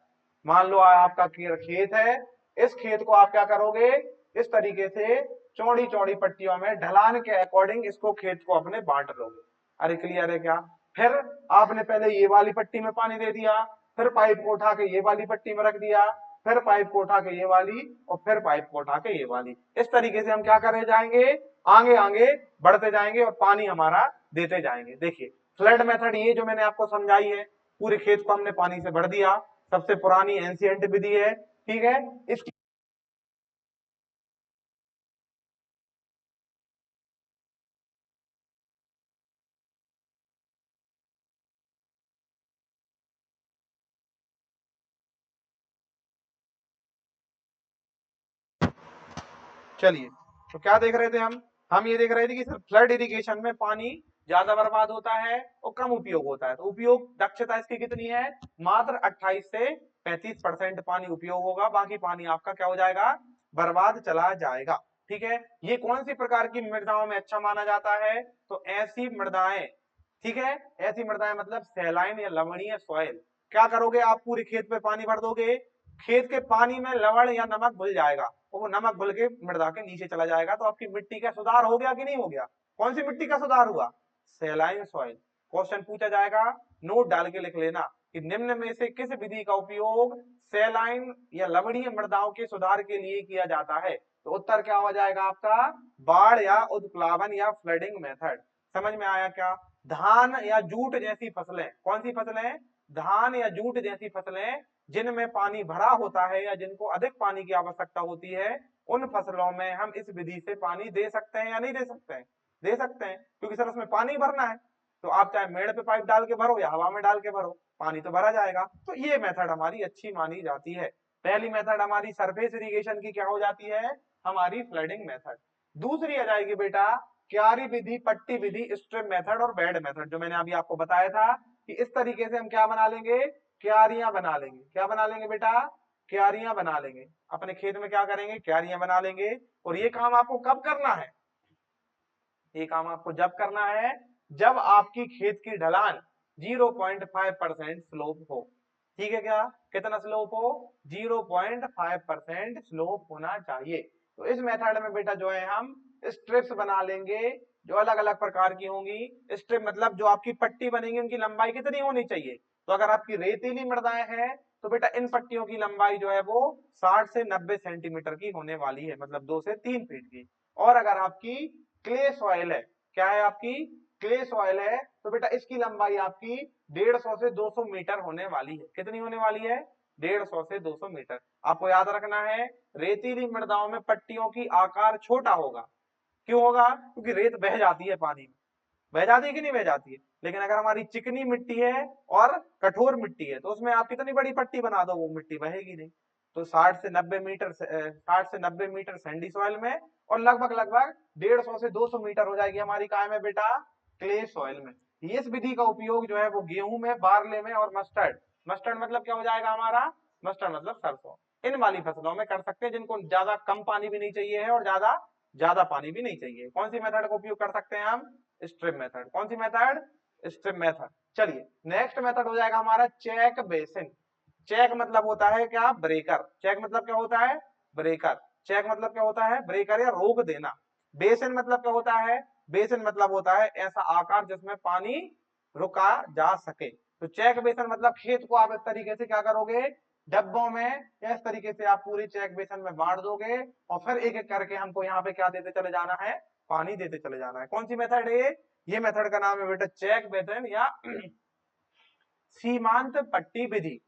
मान लो आपका खेत है, इस खेत को आप क्या करोगे? इस तरीके से चौड़ी चौड़ी पट्टियों में ढलान के अकॉर्डिंग इसको खेत को अपने बांट लोगे। अरे क्लियर है क्या? फिर आपने पहले ये वाली पट्टी में पानी दे दिया, फिर पाइप को उठा के ये वाली पट्टी में रख दिया, फिर पाइप को उठा के ये वाली और फिर पाइप को उठा के ये वाली। इस तरीके से हम क्या करे जाएंगे? आगे आगे बढ़ते जाएंगे और पानी हमारा देते जाएंगे। देखिए फ्लड मेथड ये जो मैंने आपको समझाई है, पूरे खेत को हमने पानी से भर दिया, सबसे पुरानी एंशिएंट विधि है। ठीक है? इसकी चलिए, तो क्या देख रहे थे हम ये देख रहे थे कि फ्लड इरिगेशन में पानी ज्यादा बर्बाद होता है और कम उपयोग होता है। तो उपयोग दक्षता इसकी कितनी है? मात्र 28 से 35% पानी उपयोग होगा, बाकी पानी आपका क्या हो जाएगा? बर्बाद चला जाएगा। ठीक है? ये कौन सी प्रकार की मृदाओं में अच्छा माना जाता है? तो ऐसी मृदाएं, ठीक है, ऐसी मृदाएं मतलब सैलाइन या लवणीय सॉइल। क्या करोगे आप? पूरे खेत पे पानी भर दोगे, खेत के पानी में लवण या नमक घुल जाएगा और वो नमक घुल के मृदा के नीचे चला जाएगा। तो आपकी मिट्टी का सुधार हो गया कि नहीं हो गया? कौन सी मिट्टी का सुधार हुआ? Saline soil. क्वेश्चन पूछा जाएगा, नोट डाल के लिख लेना कि निम्न में से किस विधि का उपयोग सैलाइन या लवणीय मृदाओं के सुधार के लिए किया जाता है? तो उत्तर क्या हो जाएगा आपका? बाढ़ या उत्प्लावन या फ्लडिंग मेथड। समझ में आया क्या? धान या जूट जैसी फसलें, कौन सी फसलें? धान या जूट जैसी फसलें जिनमें पानी भरा होता है या जिनको अधिक पानी की आवश्यकता होती है, उन फसलों में हम इस विधि से पानी दे सकते हैं या नहीं दे सकते हैं? दे सकते हैं, क्योंकि सर उसमें पानी भरना है। तो आप चाहे मेड़ पे पाइप डाल के भरो या हवा में डाल के भरो, पानी तो भरा जाएगा। तो ये मेथड हमारी अच्छी मानी जाती है। पहली मेथड हमारी सरफेस इरिगेशन की क्या हो जाती है, हमारी फ्लडिंग मेथड। दूसरी आ जाएगी बेटा क्यारी विधि, पट्टी विधि, स्ट्रिप मेथड और बेड मेथड, जो मैंने अभी आपको बताया था कि इस तरीके से हम क्या बना लेंगे, क्यारियां बना लेंगे। क्या बना लेंगे बेटा, क्यारियां बना लेंगे। अपने खेत में क्या करेंगे, क्यारियां बना लेंगे। और ये काम आपको कब करना है, ये काम आपको जब करना है जब आपकी खेत की ढलान 0.5% स्लोप हो। ठीक है क्या, कितना स्लोप हो, 0.5% स्लोप होना चाहिए। तो इस मेथड में बेटा जो है हम स्ट्रिप्स बना लेंगे जो अलग अलग प्रकार की होंगी। स्ट्रिप मतलब जो आपकी पट्टी बनेगी उनकी लंबाई कितनी होनी चाहिए, तो अगर आपकी रेतीली मृदाएं हैं तो बेटा इन पट्टियों की लंबाई जो है वो 60 से 90 सेंटीमीटर की होने वाली है, मतलब 2 से 3 फीट की। और अगर आपकी क्ले सॉइल है, क्या है आपकी, क्ले सॉइल है, तो बेटा इसकी लंबाई आपकी 150 से 200 मीटर होने वाली है। कितनी होने वाली है, 150 से 200 मीटर। आपको याद रखना है रेतीली मृदाओं में पट्टियों की आकार छोटा होगा। क्यों होगा, क्योंकि रेत बह जाती है पानी में, बह जाती है कि नहीं बह जाती है। लेकिन अगर हमारी चिकनी मिट्टी है और कठोर मिट्टी है तो उसमें आप कितनी बड़ी पट्टी बना दो वो मिट्टी बहेगी नहीं। तो 60 से 90 मीटर सैंडी सॉइल में, और लगभग लगभग 150 से 200 मीटर हो जाएगी हमारी काय में बेटा, क्ले सॉइल में। इस विधि का उपयोग जो है वो गेहूं में, बारले में और मस्टर्ड, मस्टर्ड मतलब क्या हो जाएगा हमारा, मस्टर्ड मतलब सरसों, इन वाली फसलों में कर सकते हैं जिनको ज्यादा कम पानी भी नहीं चाहिए है और ज्यादा ज्यादा पानी भी नहीं चाहिए। कौन सी मेथड का उपयोग कर सकते हैं हम, स्ट्रिप मेथड। कौन सी मेथड, स्ट्रिप मेथड। चलिए नेक्स्ट मेथड हो जाएगा हमारा चेक बेसिन। चेक मतलब होता है क्या, ब्रेकर। चेक मतलब क्या होता है, ब्रेकर। चेक मतलब क्या होता है, ब्रेकर या रोक देना। बेसिन मतलब क्या होता है, बेसिन मतलब होता है ऐसा आकार जिसमें पानी रुका जा सके। तो चेक बेसिन मतलब खेत को आप इस तरीके से क्या करोगे, डब्बों में या इस तरीके से आप पूरी चेक बेसिन में बांट दोगे और फिर एक एक करके हमको यहाँ पे क्या देते चले जाना है, पानी देते चले जाना है। कौन सी मेथड है ये मेथड का नाम है बेटा चेक बेसिन या सीमांत पट्टी विधि।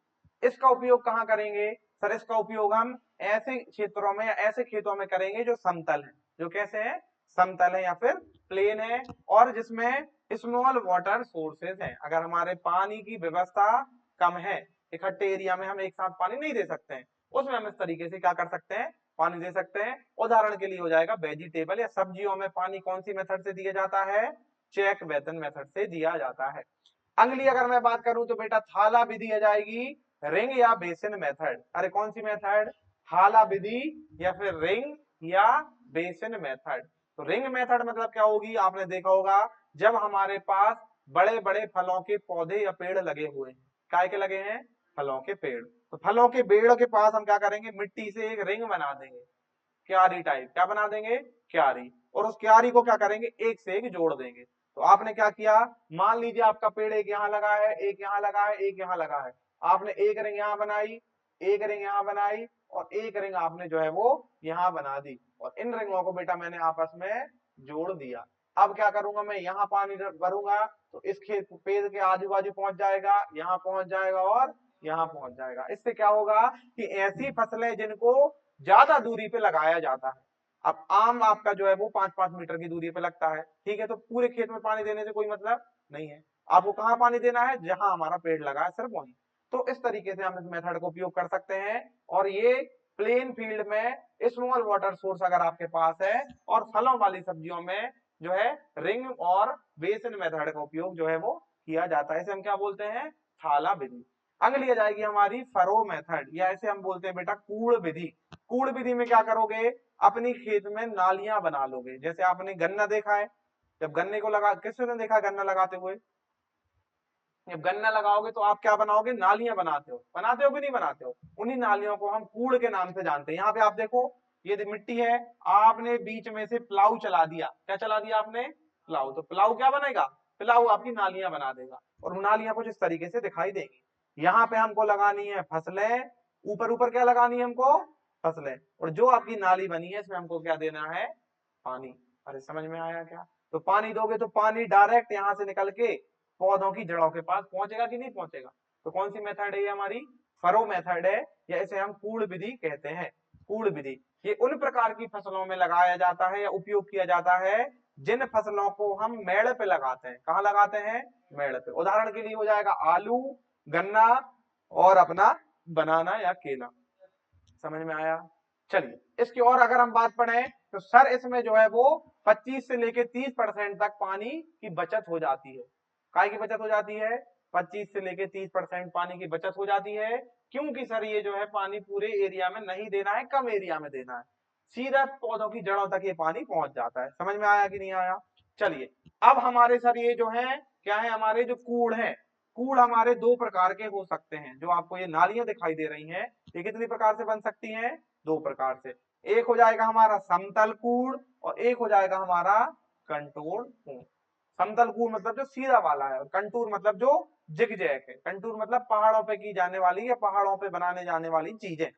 इसका उपयोग कहाँ करेंगे सर, इसका उपयोग हम ऐसे क्षेत्रों में या ऐसे खेतों में करेंगे जो समतल है, जो कैसे है, समतल है या फिर प्लेन है, और जिसमें स्मॉल वाटर सोर्सेज हैं। अगर हमारे पानी की व्यवस्था कम है, इकट्ठे एरिया में हम एक साथ पानी नहीं दे सकते हैं, उसमें हम इस तरीके से क्या कर सकते हैं, पानी दे सकते हैं। उदाहरण के लिए हो जाएगा वेजिटेबल या सब्जियों में पानी कौन सी मेथड से दिया जाता है, चेक बेसिन मेथड से दिया जाता है। अगली अगर मैं बात करूं तो बेटा थाला विधि आ जाएगी, रिंग या बेसिन मेथड। अरे कौन सी मेथड, थाला विधि या फिर रिंग या बेसिन मेथड। तो रिंग मेथड मतलब क्या होगी, आपने देखा होगा जब हमारे पास बड़े बड़े फलों के पौधे या पेड़ लगे हुए हैं, काय के लगे हैं, फलों के पेड़, तो फलों के पेड़ के पास हम क्या करेंगे, मिट्टी से एक रिंग बना देंगे, क्यारी टाइप, क्या बना देंगे, क्यारी, और उस क्यारी को क्या करेंगे, एक से एक जोड़ देंगे। तो आपने क्या किया, मान लीजिए आपका पेड़ एक यहाँ लगा है, एक यहाँ लगा है, एक यहाँ लगा है, आपने एक रिंग यहाँ बनाई, एक रिंग यहाँ बनाई और एक रिंग आपने जो है वो यहाँ बना दी, और इन रिंगों को बेटा मैंने आपस में जोड़ दिया। अब क्या करूंगा, मैं यहाँ पानी भरूंगा तो इस खेत पेड़ के आजू बाजू पहुंच जाएगा, यहाँ पहुंच जाएगा और यहाँ पहुंच जाएगा। इससे क्या होगा कि ऐसी फसलें जिनको ज्यादा दूरी पे लगाया जाता है, अब आम आपका जो है वो 5-5 मीटर की दूरी पे लगता है, ठीक है, तो पूरे खेत में पानी देने से कोई मतलब नहीं है। आपको कहाँ पानी देना है, जहां हमारा पेड़ लगा है सिर्फ वहीं। तो इस तरीके से हम इस मेथड का उपयोग कर सकते हैं। और ये प्लेन फील्ड में स्मॉल वाटर सोर्स अगर आपके पास है, और फलों वाली सब्जियों में जो है रिंग और बेसिन मेथड का उपयोग जो है वो किया जाता है। इसे हम क्या बोलते हैं, थाला विधि। अगली आ जाएगी हमारी फरो मेथड, या इसे हम बोलते हैं बेटा कूड़ विधि। कूड़ विधि में क्या करोगे, अपनी खेत में नालियां बना लोगे। जैसे आपने गन्ना देखा है, जब गन्ने को लगा, किसने देखा गन्ना लगाते हुए, जब गन्ना लगाओगे तो आप क्या बनाओगे, नालियां बनाते हो कि नहीं बनाते हो। उन्हीं नालियों को हम कूड़ के नाम से जानते हैं। यहाँ पे आप देखो ये मिट्टी है, आपने बीच में से प्लाऊ चला दिया, क्या चला दिया आपने, प्लाऊ, तो प्लाऊ क्या बनेगा, प्लाऊ आपकी नालियां बना देगा, और नालियां कुछ इस तरीके से दिखाई देंगी। यहाँ पे हमको लगानी है फसलें, ऊपर ऊपर क्या लगानी है हमको, फसलें, और जो आपकी नाली बनी है इसमें हमको क्या देना है, पानी। अरे समझ में आया क्या, तो पानी दोगे तो पानी डायरेक्ट यहाँ से निकल के पौधों की जड़ों के पास पहुंचेगा कि नहीं पहुंचेगा। तो कौन सी मेथड है ये हमारी, फरो मेथड है, या इसे हम कूड़ विधि कहते हैं। कूड़ विधि ये उन प्रकार की फसलों में लगाया जाता है या उपयोग किया जाता है जिन फसलों को हम मेड़ पे लगाते हैं। कहाँ लगाते हैं, मेड़ पे। उदाहरण के लिए हो जाएगा आलू, गन्ना और अपना बनाना या केला। समझ में आया। चलिए इसकी और अगर हम बात पढ़ें तो सर इसमें जो है वो 25 से लेके 30% तक पानी की बचत हो जाती है। काय की बचत हो जाती है? 25 से लेके 30% पानी की बचत हो जाती है। क्योंकि सर ये जो है पानी पूरे एरिया में नहीं देना है, कम एरिया में देना है, सीधा पौधों की जड़ों तक ये पानी पहुंच जाता है। समझ में आया कि नहीं आया? चलिए अब हमारे सर ये जो है क्या है, हमारे जो कूड़ है, कूड़ हमारे दो प्रकार के हो सकते हैं। जो आपको ये नालियां दिखाई दे रही हैं ये कितनी प्रकार से बन सकती हैं? दो प्रकार से। एक हो जाएगा हमारा समतल कूड़ और एक हो जाएगा हमारा कंटूर कूड़। समतल कूड़ मतलब जो सीधा वाला है और कंटूर मतलब जो जिगजैग है। कंटूर मतलब पहाड़ों पे की जाने वाली या पहाड़ों पे बनाने जाने वाली चीजें।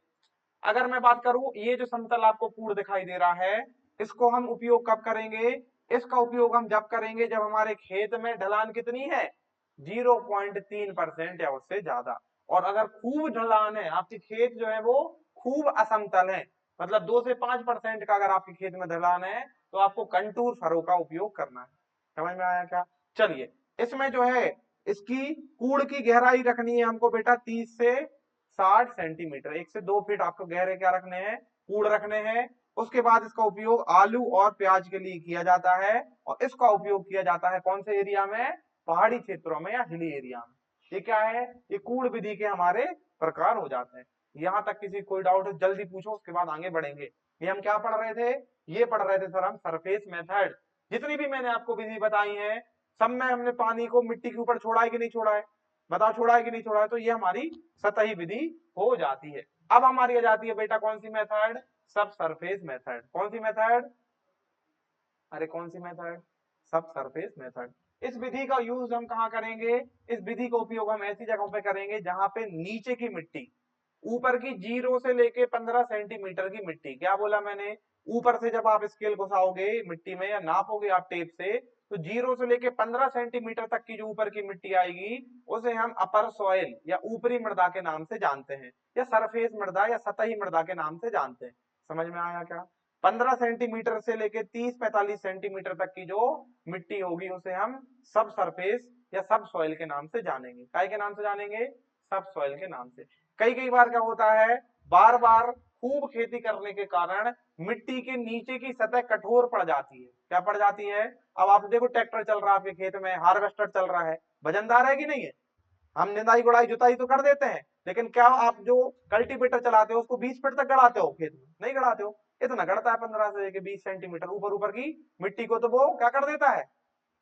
अगर मैं बात करूं ये जो समतल आपको कूड़ दिखाई दे रहा है इसको हम उपयोग कब करेंगे? इसका उपयोग हम जब करेंगे जब हमारे खेत में ढलान कितनी है? 0.3% या उससे ज्यादा। और अगर खूब ढलान है, आपके खेत जो है वो खूब असमतल है, मतलब 2 से 5% का अगर आपके खेत में ढलान है तो आपको कंटूर फरो का उपयोग करना है। समझ में आया क्या? चलिए इसमें जो है इसकी कूड़ की गहराई रखनी है हमको बेटा 30 से 60 सेंटीमीटर, 1 से 2 फीट आपको गहरे क्या रखने हैं? कूड़ रखने हैं। उसके बाद इसका उपयोग आलू और प्याज के लिए किया जाता है और इसका उपयोग किया जाता है कौन से एरिया में? पहाड़ी क्षेत्रों में या हिली एरिया में। ये क्या है? ये कूड़ विधि के हमारे प्रकार हो जाते हैं। यहां तक किसी कोई डाउट है जल्दी पूछो, उसके बाद आगे बढ़ेंगे। ये हम क्या पढ़ रहे थे? ये पढ़ रहे थे सर हम सरफेस मेथड। जितनी भी मैंने आपको विधि बताई है सब में हमने पानी को मिट्टी के ऊपर छोड़ा है कि नहीं छोड़ा है? बताओ छोड़ा है कि नहीं छोड़ा है? तो ये हमारी सतही विधि हो जाती है। अब हमारी आ जाती है बेटा कौन सी मेथड? सब सरफेस मेथड। कौन सी मेथड? अरे कौन सी मेथड? सब सरफेस मेथड। इस विधि का यूज हम कहां करेंगे? इस विधि का उपयोग हम ऐसी जगहों पे करेंगे जहां पे नीचे की मिट्टी, ऊपर की 0 से लेके 15 सेंटीमीटर की मिट्टी, क्या बोला मैंने? ऊपर से जब आप स्केल घुसाओगे मिट्टी में या नापोगे आप टेप से तो 0 से लेके 15 सेंटीमीटर तक की जो ऊपर की मिट्टी आएगी उसे हम अपर सॉइल या ऊपरी मृदा के नाम से जानते हैं, या सरफेस मृदा या सतही मृदा के नाम से जानते हैं। समझ में आया क्या? 15 सेंटीमीटर से लेके 30-45 सेंटीमीटर तक की जो मिट्टी होगी उसे हम सब सरफेस या सब सॉइल के नाम से जानेंगे। काय के नाम से जानेंगे? सब सॉइल के नाम से। कई कई बार क्या होता है, बार बार खूब खेती करने के कारण मिट्टी के नीचे की सतह कठोर पड़ जाती है। क्या पड़ जाती है? अब आप देखो ट्रैक्टर चल रहा है आपके खेत में, हार्वेस्टर चल रहा है, वजनदार है कि नहीं है? हम निंदाई गुड़ाई जुताई तो कर देते हैं, लेकिन क्या आप जो कल्टीवेटर चलाते हो उसको 20 फीट तक गड़ाते हो खेत में? नहीं गड़ाते हो। इतना गड़ता है 15 से लेके 20 सेंटीमीटर ऊपर ऊपर की मिट्टी को, तो वो क्या कर देता है?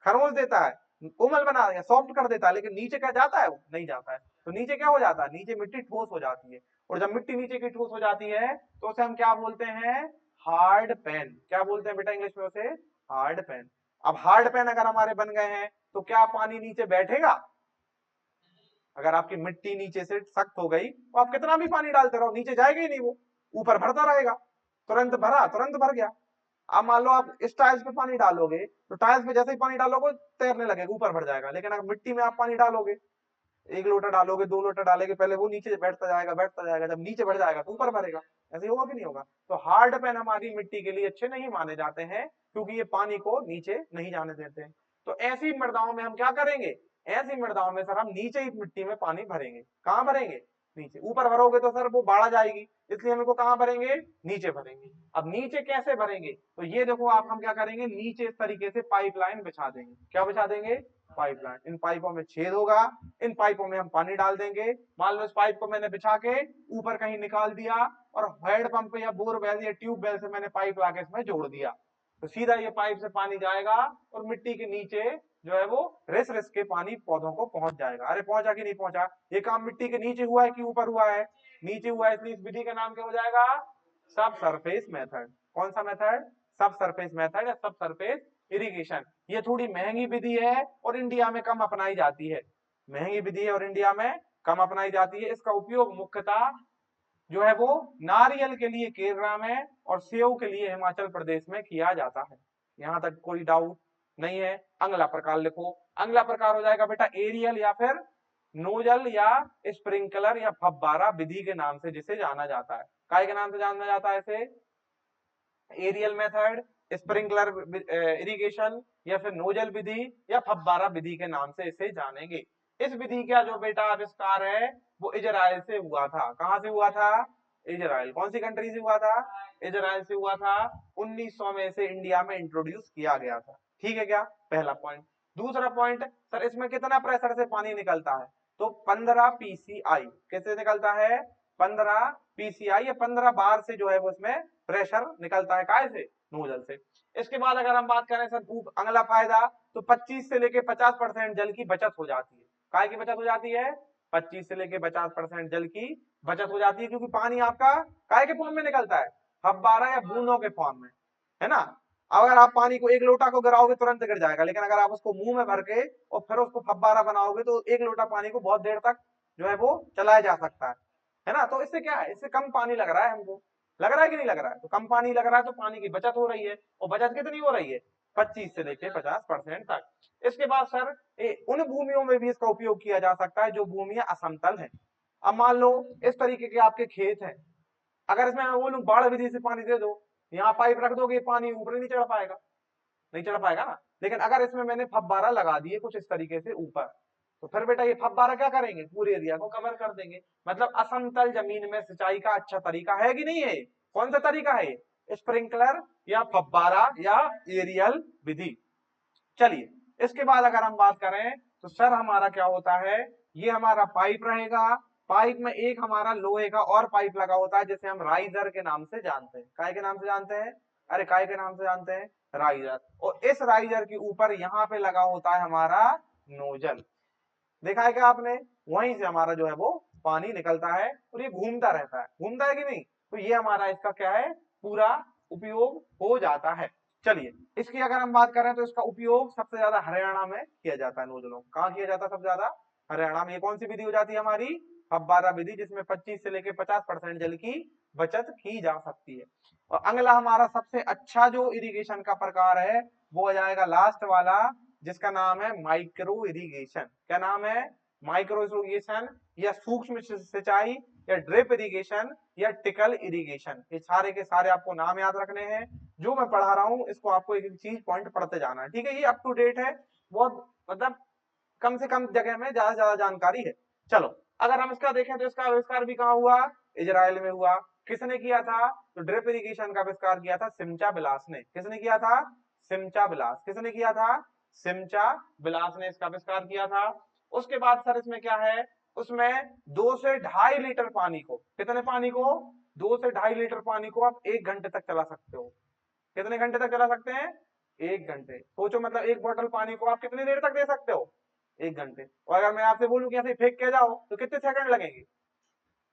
खरोच देता है, कोमल बना देता है, सॉफ्ट कर देता है। लेकिन नीचे क्या जाता है? वो नहीं जाता है। तो नीचे क्या हो जाता है? नीचे मिट्टी ठोस हो जाती है। और जब मिट्टी नीचे की ठोस हो जाती है तो उसे हम क्या बोलते हैं? Hard pan. क्या बोलते हैं बेटा इंग्लिश में उसे? Hard pan. अब हार्ड पैन अगर हमारे बन गए हैं तो क्या पानी नीचे बैठेगा? अगर आपकी मिट्टी नीचे से सख्त हो गई तो आप कितना भी पानी डालते रहो नीचे जाएगा ही नहीं, वो ऊपर भरता रहेगा। तुरंत भरा तुरंत भर गया। अब मान लो आप इस टाइल्स पे पानी डालोगे तो टाइल्स पे जैसे ही पानी डालोगे तैरने लगेगा, ऊपर भर जाएगा। लेकिन अगर मिट्टी में आप पानी डालोगे, 1 लोटा डालोगे, 2 लोटा डालोगे, पहले वो नीचे बैठता जाएगा बैठता जाएगा, जब नीचे बढ़ जाएगा तो ऊपर भरेगा। ऐसे होगा कि नहीं होगा? तो हार्ड पैन हमारी मिट्टी के लिए अच्छे नहीं माने जाते हैं क्योंकि ये पानी को नीचे नहीं जाने देते हैं। तो ऐसी मृदाओं में हम क्या करेंगे? ऐसी मृदाओं में सर हम नीचे ही मिट्टी में पानी भरेंगे। कहां भरेंगे? नीचे। ऊपर भरोगे तो सर वो बाढ़ जाएगी, इसलिए हम इसको कहां भरेंगे? नीचे भरेंगे। अब नीचे कैसे भरेंगे? तो ये देखो आप, हम क्या करेंगे? नीचे इस तरीके से पाइपलाइन बिछा देंगे। क्या बिछा देंगे? पाइपलाइन। इन पाइपों में छेद होगा, इन पाइपों में हम पानी डाल देंगे। मान लो इस पाइप को मैंने बिछा के ऊपर कहीं निकाल दिया और हेड पंप या बोरवेल या ट्यूबवेल से मैंने पाइप लाके इसमें जोड़ दिया, तो सीधा ये पाइप से पानी जाएगा और मिट्टी के नीचे जो है वो रिस रिस के पानी पौधों को पहुंच जाएगा। अरे पहुंचा कि नहीं पहुंचा? ये काम मिट्टी के नीचे हुआ है कि ऊपर हुआ है? नीचे हुआ है, इसलिए इस विधि का नाम क्या हो जाएगा? सब सरफेस मेथड। कौन सा मेथड? सब सरफेस मेथड या सब सरफेस इरिगेशन। ये थोड़ी महंगी विधि है और इंडिया में कम अपनाई जाती है। महंगी विधि है और इंडिया में कम अपनाई जाती है। इसका उपयोग मुख्यतः जो है वो नारियल के लिए केरला में और सेव के लिए हिमाचल प्रदेश में किया जाता है। यहां तक कोई डाउट नहीं है? अगला प्रकार लिखो। अगला प्रकार हो जाएगा बेटा एरियल या फिर नोजल या स्प्रिंकलर या फव्वारा विधि के नाम से जिसे जाना जाता है। काय के नाम से जाना जाता है इसे? एरियल मेथड, स्प्रिंकलर इरिगेशन या फिर नोजल विधि या फव्वारा विधि के नाम से इसे जानेंगे। इस विधि का जो बेटा आविष्कार है वो इजराइल से हुआ था। कहां से हुआ था? इजराइल। कौन सी कंट्री से हुआ था? इजराइल से हुआ था। 1900 में से इंडिया में इंट्रोड्यूस किया गया था। ठीक है क्या? पहला पॉइंट। दूसरा पॉइंट, सर इसमें कितना प्रेशर से पानी निकलता है? तो 15 पीसीआई। कैसे निकलता है? 15 पीसीआई या 15 बार से जो है वो इसमें प्रेशर निकलता है। काय से? नोजल से। इसके बाद अगर हम बात करें सर अगला फायदा, तो 25 से लेके 50% जल की बचत हो जाती है। काय की बचत हो जाती है? 25 से लेके 50% जल की बचत हो जाती है, क्योंकि पानी आपका काय के फॉर्म में निकलता है? फव्वारा या बूंदों के फॉर्म में, है ना। अगर आप पानी को एक लोटा को गिराओगे तुरंत गिर जाएगा, लेकिन अगर आप उसको मुंह में भर के और फिर उसको फव्वारा बनाओगे तो एक लोटा पानी को बहुत देर तक जो है वो चलाया जा सकता है ना। तो इससे क्या है? इससे कम पानी लग रहा है हमको, लग रहा है कि नहीं लग रहा है? तो कम पानी लग रहा है तो पानी की बचत हो रही है, और बचत कितनी हो रही है? 25 से लेके 50% तक। इसके बाद सर उन भूमियों में भी इसका उपयोग किया जा सकता है जो भूमियां असमतल है। अब मान लो इस तरीके के आपके खेत हैं, अगर इसमें मैं बोलूं बाढ़ विधि से पानी दे दो, यहाँ पाइप रख दोगे, पानी ऊपर नहीं चढ़ पाएगा, नहीं चढ़ पाएगा ना। लेकिन अगर इसमें मैंने फव्वारा लगा दिए कुछ इस तरीके से ऊपर, तो फिर बेटा ये फव्वारा क्या करेंगे? पूरे एरिया को कवर कर देंगे। मतलब असमतल जमीन में सिंचाई का अच्छा तरीका है कि नहीं है? कौन सा तरीका है? स्प्रिंकलर या फव्वारा या एरियल विधि। चलिए, इसके बाद अगर हम बात करें तो सर हमारा क्या होता है, ये हमारा पाइप रहेगा। पाइप में एक हमारा लोहे का और पाइप लगा होता है जिसे हम राइजर के नाम से जानते हैं। काय के नाम से जानते हैं? अरे काय के नाम से जानते हैं? राइजर। और इस राइजर के ऊपर यहाँ पे लगा होता है हमारा नोजल। देखा है क्या आपने? वहीं से हमारा जो है वो पानी निकलता है और ये घूमता रहता है। घूमता है कि नहीं? तो ये हमारा इसका क्या है, पूरा उपयोग हो जाता है। चलिए, इसकी अगर हम बात करें तो इसका उपयोग सबसे ज्यादा हरियाणा में किया जाता है। नोजलों कहाँ किया जाता है सबसे ज्यादा? हरियाणा में। ये कौन सी विधि हो जाती है हमारी? फव्वारा विधि, जिसमें 25 से लेकर 50% जल की बचत की जा सकती है। और अगला हमारा सबसे अच्छा जो इरिगेशन का प्रकार है वो हो जाएगा लास्ट वाला, जिसका नाम है माइक्रो इरिगेशन। क्या नाम है? माइक्रो इरिगेशन या सूक्ष्म सिंचाई या ड्रिप इरिगेशन या टिकल इरिगेशन। ये सारे के सारे आपको नाम याद रखने हैं। जो मैं पढ़ा रहा हूँ इसको आपको एक एक चीज पॉइंट पढ़ते जाना है, ठीक है। ये अप टू डेट है, बहुत मतलब कम से कम जगह में ज्यादा से ज्यादा जानकारी है। चलो, अगर हम इसका देखें तो इसका आविष्कार भी कहाँ हुआ? इजराइल में हुआ। किसने किया था? तो ड्रिप इरिगेशन का आविष्कार किया था सिमचा बिलास ने। किसने किया था? सिमचा बिलास। किसने किया था? सिमचा बिलास ने इसका आविष्कार किया था। उसके बाद सर इसमें क्या है, उसमें 2 से 2.5 लीटर पानी को, कितने पानी को? 2 से 2.5 लीटर पानी को आप 1 घंटे तक चला सकते हो। कितने घंटे तक चला सकते हैं? 1 घंटे। सोचो, मतलब एक बोतल पानी को आप कितनी देर तक दे सकते हो? 1 घंटे। और अगर मैं आपसे बोलूं कि ऐसे फेंक के जाओ तो कितने सेकंड लगेंगे?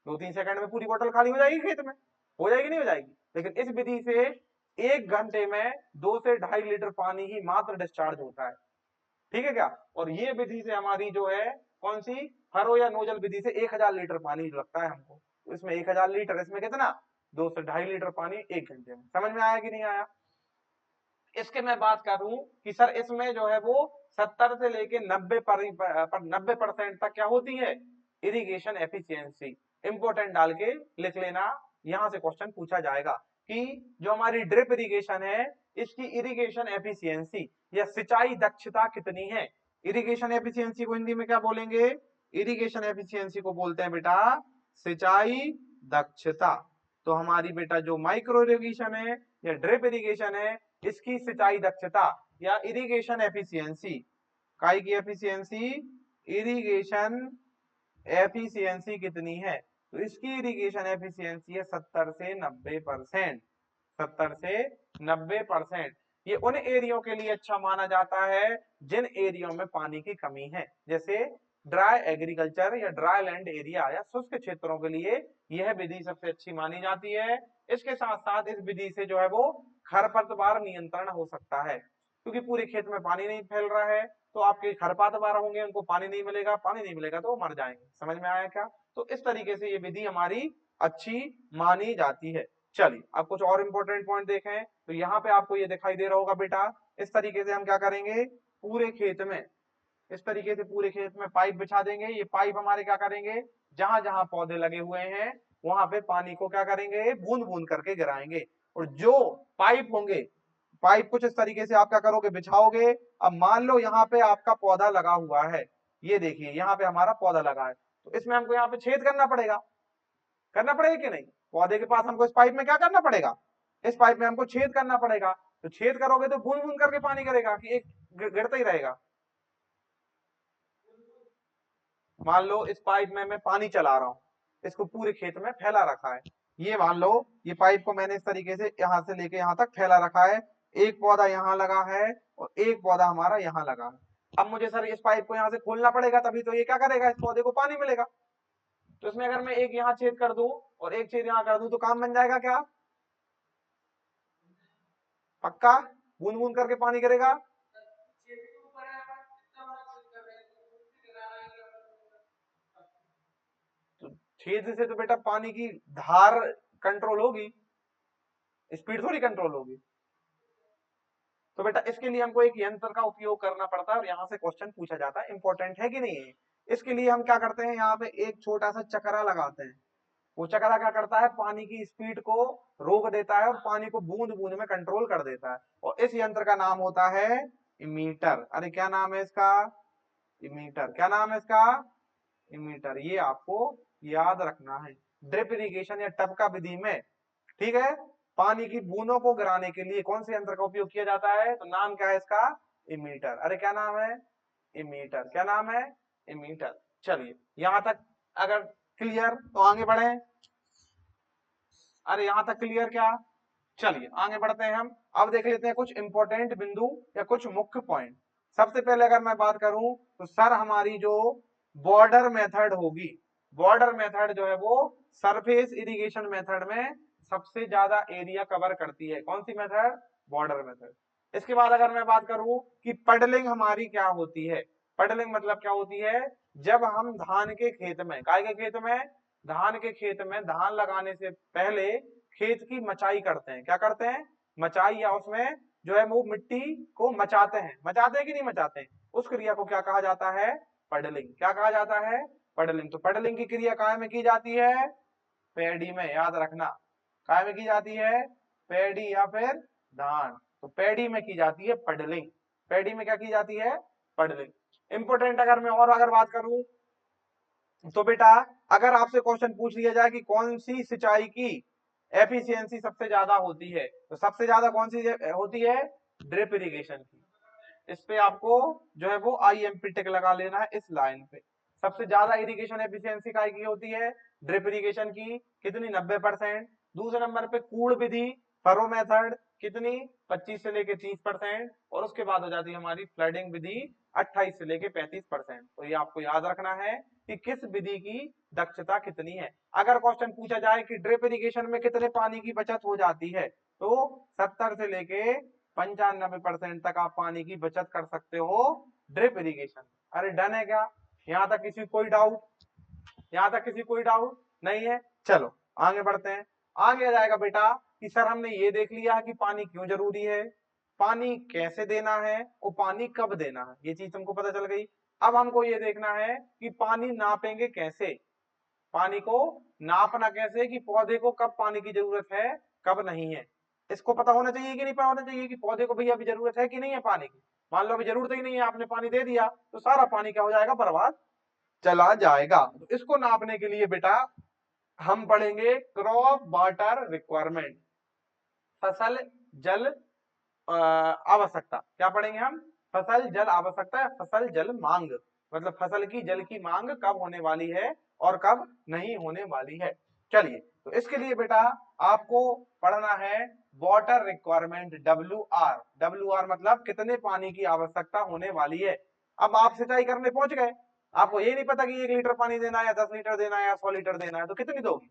2-3 सेकंड में पूरी बोतल खाली हो जाएगी खेत में। हो जाएगी नहीं हो जाएगी? लेकिन इस विधि से 1 घंटे में 2 से 2.5 लीटर पानी ही मात्र डिस्चार्ज होता है। ठीक है क्या? और ये विधि से हमारी जो है कौन सी, फरो या नोजल विधि से 1000 लीटर पानी लगता है हमको। तो इसमें 1000 लीटर, इसमें कितना? 2 से 2.5 लीटर पानी 1 घंटे में। समझ में आया कि नहीं आया? इसके मैं बात करूं कि सर इसमें जो है वो 70 से लेके 90% तक क्या होती है? Irrigation efficiency. इंपोर्टेंट डाल के लिख लेना, यहां से क्वेश्चन पूछा जाएगा कि जो हमारी ड्रिप इरिगेशन है इसकी इरिगेशन एफिशिएंसी या सिंचाई दक्षता कितनी है। इरिगेशन एफिशिएंसी को हिंदी में क्या बोलेंगे? इरिगेशन एफिशिएंसी को बोलते हैं बेटा सिंचाई दक्षता। तो हमारी बेटा जो माइक्रो इरिगेशन है या ड्रिप इरिगेशन है, इसकी सिंचाई दक्षता या इरिगेशन एफिशिएंसी, काय की एफिशिएंसी, इरिगेशन एफिशिएंसी कितनी है? तो इसकी इरिगेशन एफिशिएंसी है 70 से 90%। 70 से 90%। ये उन एरियो के लिए अच्छा माना जाता है जिन एरियो में पानी की कमी है, जैसे ड्राई एग्रीकल्चर या ड्राई लैंड एरिया या शुष्क क्षेत्रों के लिए यह विधि सबसे अच्छी मानी जाती है। इसके साथ साथ इस विधि से जो है वो खरपतवार नियंत्रण हो सकता है, क्योंकि पूरे खेत में पानी नहीं फैल रहा है तो आपके खरपतवार होंगे, उनको पानी नहीं मिलेगा, पानी नहीं मिलेगा तो वो मर जाएंगे। समझ में आया क्या? तो इस तरीके से ये विधि हमारी अच्छी मानी जाती है। चलिए, अब कुछ और इंपॉर्टेंट पॉइंट देखें तो यहाँ पे आपको ये दिखाई दे रहा होगा बेटा, इस तरीके से हम क्या करेंगे, पूरे खेत में इस तरीके से पूरे खेत में पाइप बिछा देंगे। ये पाइप हमारे क्या करेंगे, जहां जहां पौधे लगे हुए हैं वहां पे पानी को क्या करेंगे, बूंद बूंद करके गिराएंगे। और जो पाइप होंगे, पाइप कुछ इस तरीके से आप क्या करोगे, बिछाओगे। अब मान लो यहाँ पे आपका पौधा लगा हुआ है, ये देखिए यहाँ पे हमारा पौधा लगा है, तो इसमें हमको यहाँ पे छेद करना पड़ेगा कि नहीं? पौधे के पास हमको इस पाइप में क्या करना पड़ेगा, इस पाइप में हमको छेद करना पड़ेगा। तो छेद करोगे तो बूंद बूंद करके पानी गिरेगा कि एक गिरता ही रहेगा। मान लो इस पाइप में मैं पानी चला रहा हूँ, इसको पूरे खेत में फैला रखा है। ये मान लो ये पाइप को मैंने इस तरीके से यहाँ से लेके यहाँ तक फैला रखा है, एक पौधा यहाँ लगा है और एक पौधा हमारा यहाँ लगा है। अब मुझे सर इस पाइप को यहाँ से खोलना पड़ेगा, तभी तो ये क्या करेगा, इस पौधे को पानी मिलेगा। तो इसमें अगर मैं एक यहाँ छेद कर दूं और एक छेद यहाँ कर दूं तो काम बन जाएगा क्या, पक्का बूंद बूंद करके पानी गिरेगा। तो छेद से तो बेटा पानी की धार कंट्रोल होगी, स्पीड थोड़ी कंट्रोल होगी। तो बेटा इसके लिए हमको एक यंत्र का उपयोग करना पड़ता है और यहाँ से क्वेश्चन पूछा जाता है, इंपॉर्टेंट है कि नहीं है। इसके लिए हम क्या करते हैं, यहाँ पे एक छोटा सा चक्रा लगाते हैं। वो चक्रा क्या करता है, पानी की स्पीड को रोक देता है और पानी को बूंद बूंद में कंट्रोल कर देता है। और इस यंत्र का नाम होता है इमीटर। अरे क्या नाम है इसका, इमीटर। क्या नाम है इसका, इमीटर। ये आपको याद रखना है। ड्रिप इरिगेशन या टपका विधि में, ठीक है, पानी की बूंदों को गिराने के लिए कौन से यंत्र का उपयोग किया जाता है, तो नाम क्या है इसका, इमीटर। अरे क्या नाम है, इमीटर। क्या नाम है, इमीटर। चलिए यहां तक अगर क्लियर तो आगे बढ़े। अरे यहां तक क्लियर क्या, चलिए आगे बढ़ते हैं हम। अब देख लेते हैं कुछ इंपॉर्टेंट बिंदु या कुछ मुख्य पॉइंट। सबसे पहले अगर मैं बात करूं तो सर हमारी जो बॉर्डर मेथड होगी, बॉर्डर मेथड जो है वो सरफेस इरिगेशन मेथड में सबसे ज्यादा एरिया कवर करती है। कौन सी मेथड, बॉर्डर मेथड। इसके बाद अगर मैं बात करूं कि पडलिंग हमारी क्या होती है, पडलिंग मतलब क्या होती है, जब हम धान के खेत में, काय के खेत में, धान के खेत में धान लगाने से पहले खेत की मचाई करते हैं। क्या करते हैं, मचाई, या उसमें जो है वो मिट्टी को मचाते हैं। मचाते हैं कि नहीं मचाते हैं, उस क्रिया को क्या कहा जाता है, पडलिंग। क्या कहा जाता है, पडलिंग। तो पडलिंग की क्रिया काय में की जाती है, पैडी में। याद रखना काय में की जाती है, पैडी या फिर धान। तो पैडी में की जाती है पडलिंग, पैडी में क्या की जाती है, पडलिंग। इंपोर्टेंट अगर मैं और अगर बात करूं तो बेटा अगर आपसे क्वेश्चन पूछ लिया जाए कि कौन सी सिंचाई की एफिशिएंसी सबसे ज्यादा होती है, तो सबसे ज्यादा कौन सी होती है, ड्रिप इरिगेशन की। इस पे आपको जो है वो आईएमपी टिक लगा लेना है इस लाइन पे। सबसे ज्यादा इरिगेशन एफिशिएंसी काय की होती है, ड्रिप इरिगेशन की। कितनी, 90%। दूसरे नंबर पे कूड़ विधि, फरो मेथड, कितनी, 25 से लेके 30%। और उसके बाद हो जाती है हमारी फ्लडिंग विधि, 28 से लेके 35%। तो ये आपको याद रखना है कि किस विधि की दक्षता कितनी है। अगर क्वेश्चन पूछा जाए कि ड्रिप इरिगेशन में कितने पानी की बचत हो जाती है, तो 70 से लेके 95% तक आप पानी की बचत कर सकते हो ड्रिप इरिगेशन। अरे डन है क्या, यहां तक किसी कोई डाउट, यहां तक किसी कोई डाउट नहीं है। चलो आगे बढ़ते हैं। आगे आ जाएगा बेटा कि सर हमने ये देख लिया कि पानी क्यों जरूरी है, पानी कैसे देना है और पानी कब देना है, ये चीज तुमको पता चल गई। अब हमको ये देखना है कि पानी नापेंगे कैसे, पानी को नापना कैसे कि पौधे को कब पानी की जरूरत है कब नहीं है। इसको पता होना चाहिए कि नहीं पता होना चाहिए कि पौधे को भैया अभी जरूरत है कि नहीं है पानी की। मान लो अभी जरूरत ही नहीं है, आपने पानी दे दिया तो सारा पानी क्या हो जाएगा, बर्बाद चला जाएगा। तो इसको नापने के लिए बेटा हम पढ़ेंगे क्रॉप वाटर रिक्वायरमेंट, फसल जल आवश्यकता। क्या पढ़ेंगे हम, फसल जल आवश्यकता या फसल जल मांग। मतलब फसल की जल की मांग कब होने वाली है और कब नहीं होने वाली है। चलिए तो इसके लिए बेटा आपको पढ़ना है वाटर रिक्वायरमेंट, WR मतलब कितने पानी की आवश्यकता होने वाली है। अब आप सिंचाई करने पहुंच गए, आपको ये नहीं पता कि 1 लीटर पानी देना है या 10 लीटर देना है या 100 लीटर देना है, तो कितनी दोगी,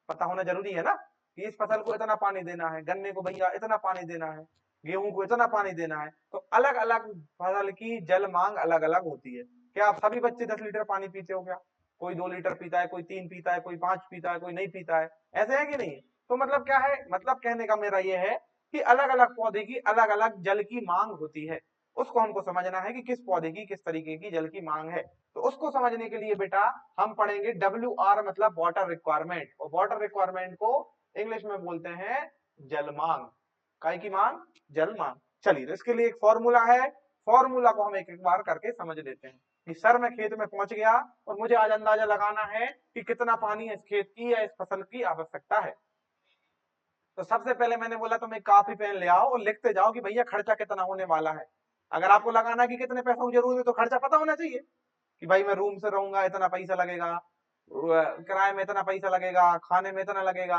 पता होना जरूरी है ना कि इस फसल को इतना पानी देना है, गन्ने को भैया इतना पानी देना है, गेहूं को इतना पानी देना है। तो अलग अलग फसल की जल मांग अलग अलग होती है। क्या आप सभी बच्चे 10 लीटर पानी पीते हो क्या, कोई 2 लीटर पीता है, कोई 3 पीता है, कोई 5 पीता है, कोई नहीं पीता है, ऐसे है कि नहीं। तो मतलब क्या है, मतलब कहने का मेरा ये है कि अलग अलग पौधे की अलग अलग जल की मांग होती है, उसको हमको समझना है कि किस पौधे की किस तरीके की जल की मांग है। तो उसको समझने के लिए बेटा हम पढ़ेंगे WR मतलब वाटर रिक्वायरमेंट, और वाटर रिक्वायरमेंट को इंग्लिश में बोलते हैं जल मांग। काय की मांग, जल मांग। चलिए तो इसके लिए एक फॉर्मूला है, फॉर्मूला को हम एक एक बार करके समझ लेते हैं। कि सर मैं खेत में पहुंच गया और मुझे आज अंदाजा लगाना है कि कितना पानी इस खेत की या इस फसल की आवश्यकता है। तो सबसे पहले मैंने बोला तुम एक कॉपी पेन ले आओ और लिखते जाओ कि भैया खर्चा कितना होने वाला है। अगर आपको लगाना है कि कितने पैसों की जरूरत है तो खर्चा पता होना चाहिए कि भाई मैं रूम से रहूंगा इतना पैसा लगेगा, किराए में इतना पैसा लगेगा, खाने में इतना लगेगा,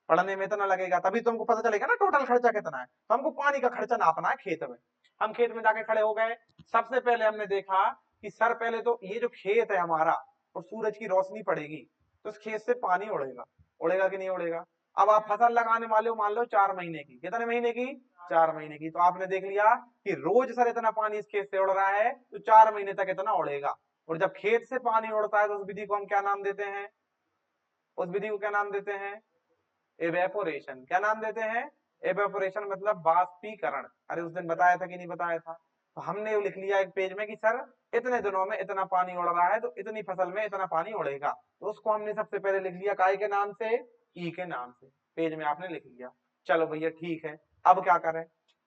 पढ़ने में इतना लगेगा, तभी तुमको पता चलेगा ना टोटल खर्चा कितना है। तो हमको पानी का खर्चा नापना है खेत में। हम खेत में जाके खड़े हो गए। सबसे पहले हमने देखा कि सर पहले तो ये जो खेत है हमारा और सूरज की रोशनी पड़ेगी तो उस खेत से पानी उड़ेगा, उड़ेगा कि नहीं उड़ेगा। अब आप फसल लगाने वाले हो मान लो 4 महीने की, कितने महीने की, 4 महीने की। तो आपने देख लिया कि रोज सर इतना पानी इस खेत से उड़ रहा है तो 4 महीने तक इतना उड़ेगा। और जब खेत से पानी उड़ता है तो उस विधि को हम क्या नाम देते हैं, उस विधि को क्या नाम देते हैं, एवेपोरेशन। क्या नाम देते हैं, एवेपोरेशन मतलब बाष्पीकरण। अरे उस दिन बताया था कि नहीं बताया था। तो हमने लिख लिया एक पेज में कि सर इतने दिनों में इतना पानी उड़ रहा है तो इतनी फसल में इतना पानी उड़ेगा। तो उसको हमने सबसे पहले लिख लिया काय के नाम से, ई के नाम से, पेज में आपने लिख लिया। चलो भैया ठीक है, अब क्या करें।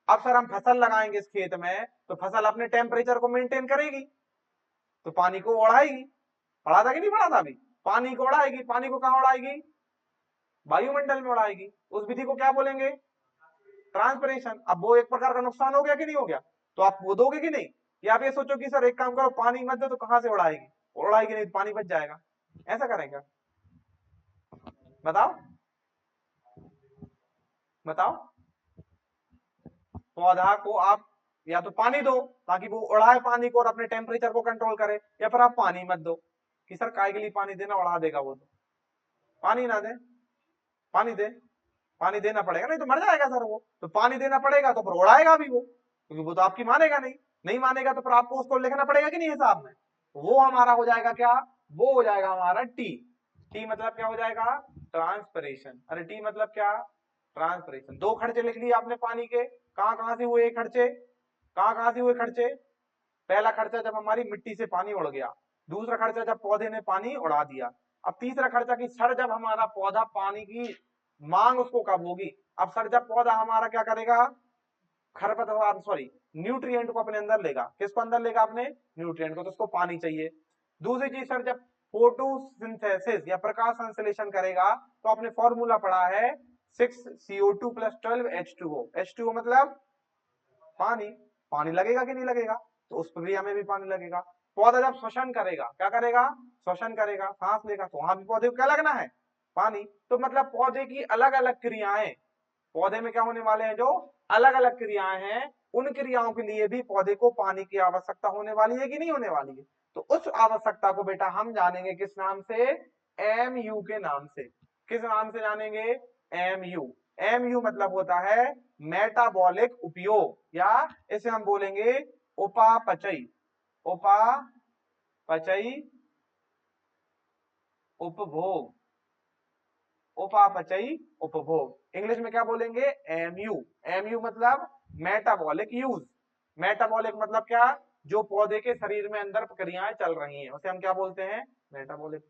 अब सर हम फसल लगाएंगे इस खेत में तो फसल अपने टेम्परेचर को मेंटेन करेगी तो पानी को उड़ाएगी। पढ़ा था कि नहीं पढ़ा था अभी, पानी को उड़ाएगी। पानी को कहाँ उड़ाएगी, वायुमंडल में उड़ाएगी। उस विधि को क्या बोलेंगे, ट्रांसपरेशन। अब वो एक प्रकार का नुकसान हो गया कि नहीं हो गया, तो आप वो दोगे कि नहीं। या आप ये सोचो कि सर एक काम करो पानी मत दो तो कहां से उड़ाएगी, उड़ाएगी नहीं, पानी बच जाएगा, ऐसा करेंगे। बताओ बताओ। पौधा को आप या तो पानी दो ताकि वो उड़ाए पानी को और अपने टेम्परेचर को कंट्रोल करे, या फिर आप पानी मत दो कि सर काय के लिए पानी देना, उड़ा देगा वो, तो पानी ना दे, पानी दे, पानी देना पड़ेगा नहीं तो मर जाएगा सर वो। तो पानी देना पड़ेगा तो फिर उड़ाएगा भी वो, क्योंकि वो तो आपकी मानेगा नहीं। नहीं मानेगा तो फिर आपको उसको लिखना पड़ेगा कि नहीं हिसाब में। वो हमारा हो जाएगा क्या, वो हो जाएगा हमारा टी। टी मतलब क्या हो जाएगा, ट्रांसपरेशन। अरे टी मतलब क्या, ट्रांसपरेशन। दो खर्चे लिख लिए आपने पानी के, कहां कहां से हुए खर्चे, कहां कहां से हुए खर्चे। पहला खर्चा जब हमारी मिट्टी से पानी उड़ गया, दूसरा खर्चा जब पौधे ने पानी उड़ा दिया, अब तीसरा खर्चा कि सर जब हमारा पौधा पानी की मांग उसको कब होगी। अब सर जब पौधा हमारा क्या करेगा, खरपतवार सॉरी न्यूट्रिएंट को अपने अंदर लेगा, किसको अंदर लेगा, अपने न्यूट्रिएंट को, तो उसको पानी चाहिए। दूसरी चीज सर जब फोटोसिंथेसिस या प्रकाश संश्लेषण करेगा तो आपने फॉर्मूला पढ़ा है 6CO2 + 12H2O। H2O मतलब पानी, पानी लगेगा कि नहीं लगेगा, तो उस प्रक्रिया में भी पानी लगेगा। पौधा जब श्वसन करेगा, क्या करेगा, श्वसन करेगा, सांस लेगा, तो वहां भी पौधे को क्या लगना है, पानी। तो मतलब पौधे की अलग अलग क्रियाएं, पौधे में क्या होने वाले हैं, जो अलग अलग क्रियाएं हैं, उन क्रियाओं के लिए भी पौधे को पानी की आवश्यकता होने वाली है कि नहीं होने वाली है। तो उस आवश्यकता को बेटा हम जानेंगे किस नाम से, एमयू के नाम से। किस नाम से जानेंगे, एमयू। एमयू मतलब होता है मेटाबॉलिक उपयोग, या इसे हम बोलेंगे उपापचयी, उपापचयी उपभोग, उपापचयी उपभोग। इंग्लिश में क्या बोलेंगे, एमयू। एमयू मतलब मेटाबॉलिक यूज। मेटाबॉलिक मतलब क्या, जो पौधे के शरीर में अंदर प्रक्रियाएं चल रही हैं उसे हम क्या बोलते हैं, मेटाबॉलिक।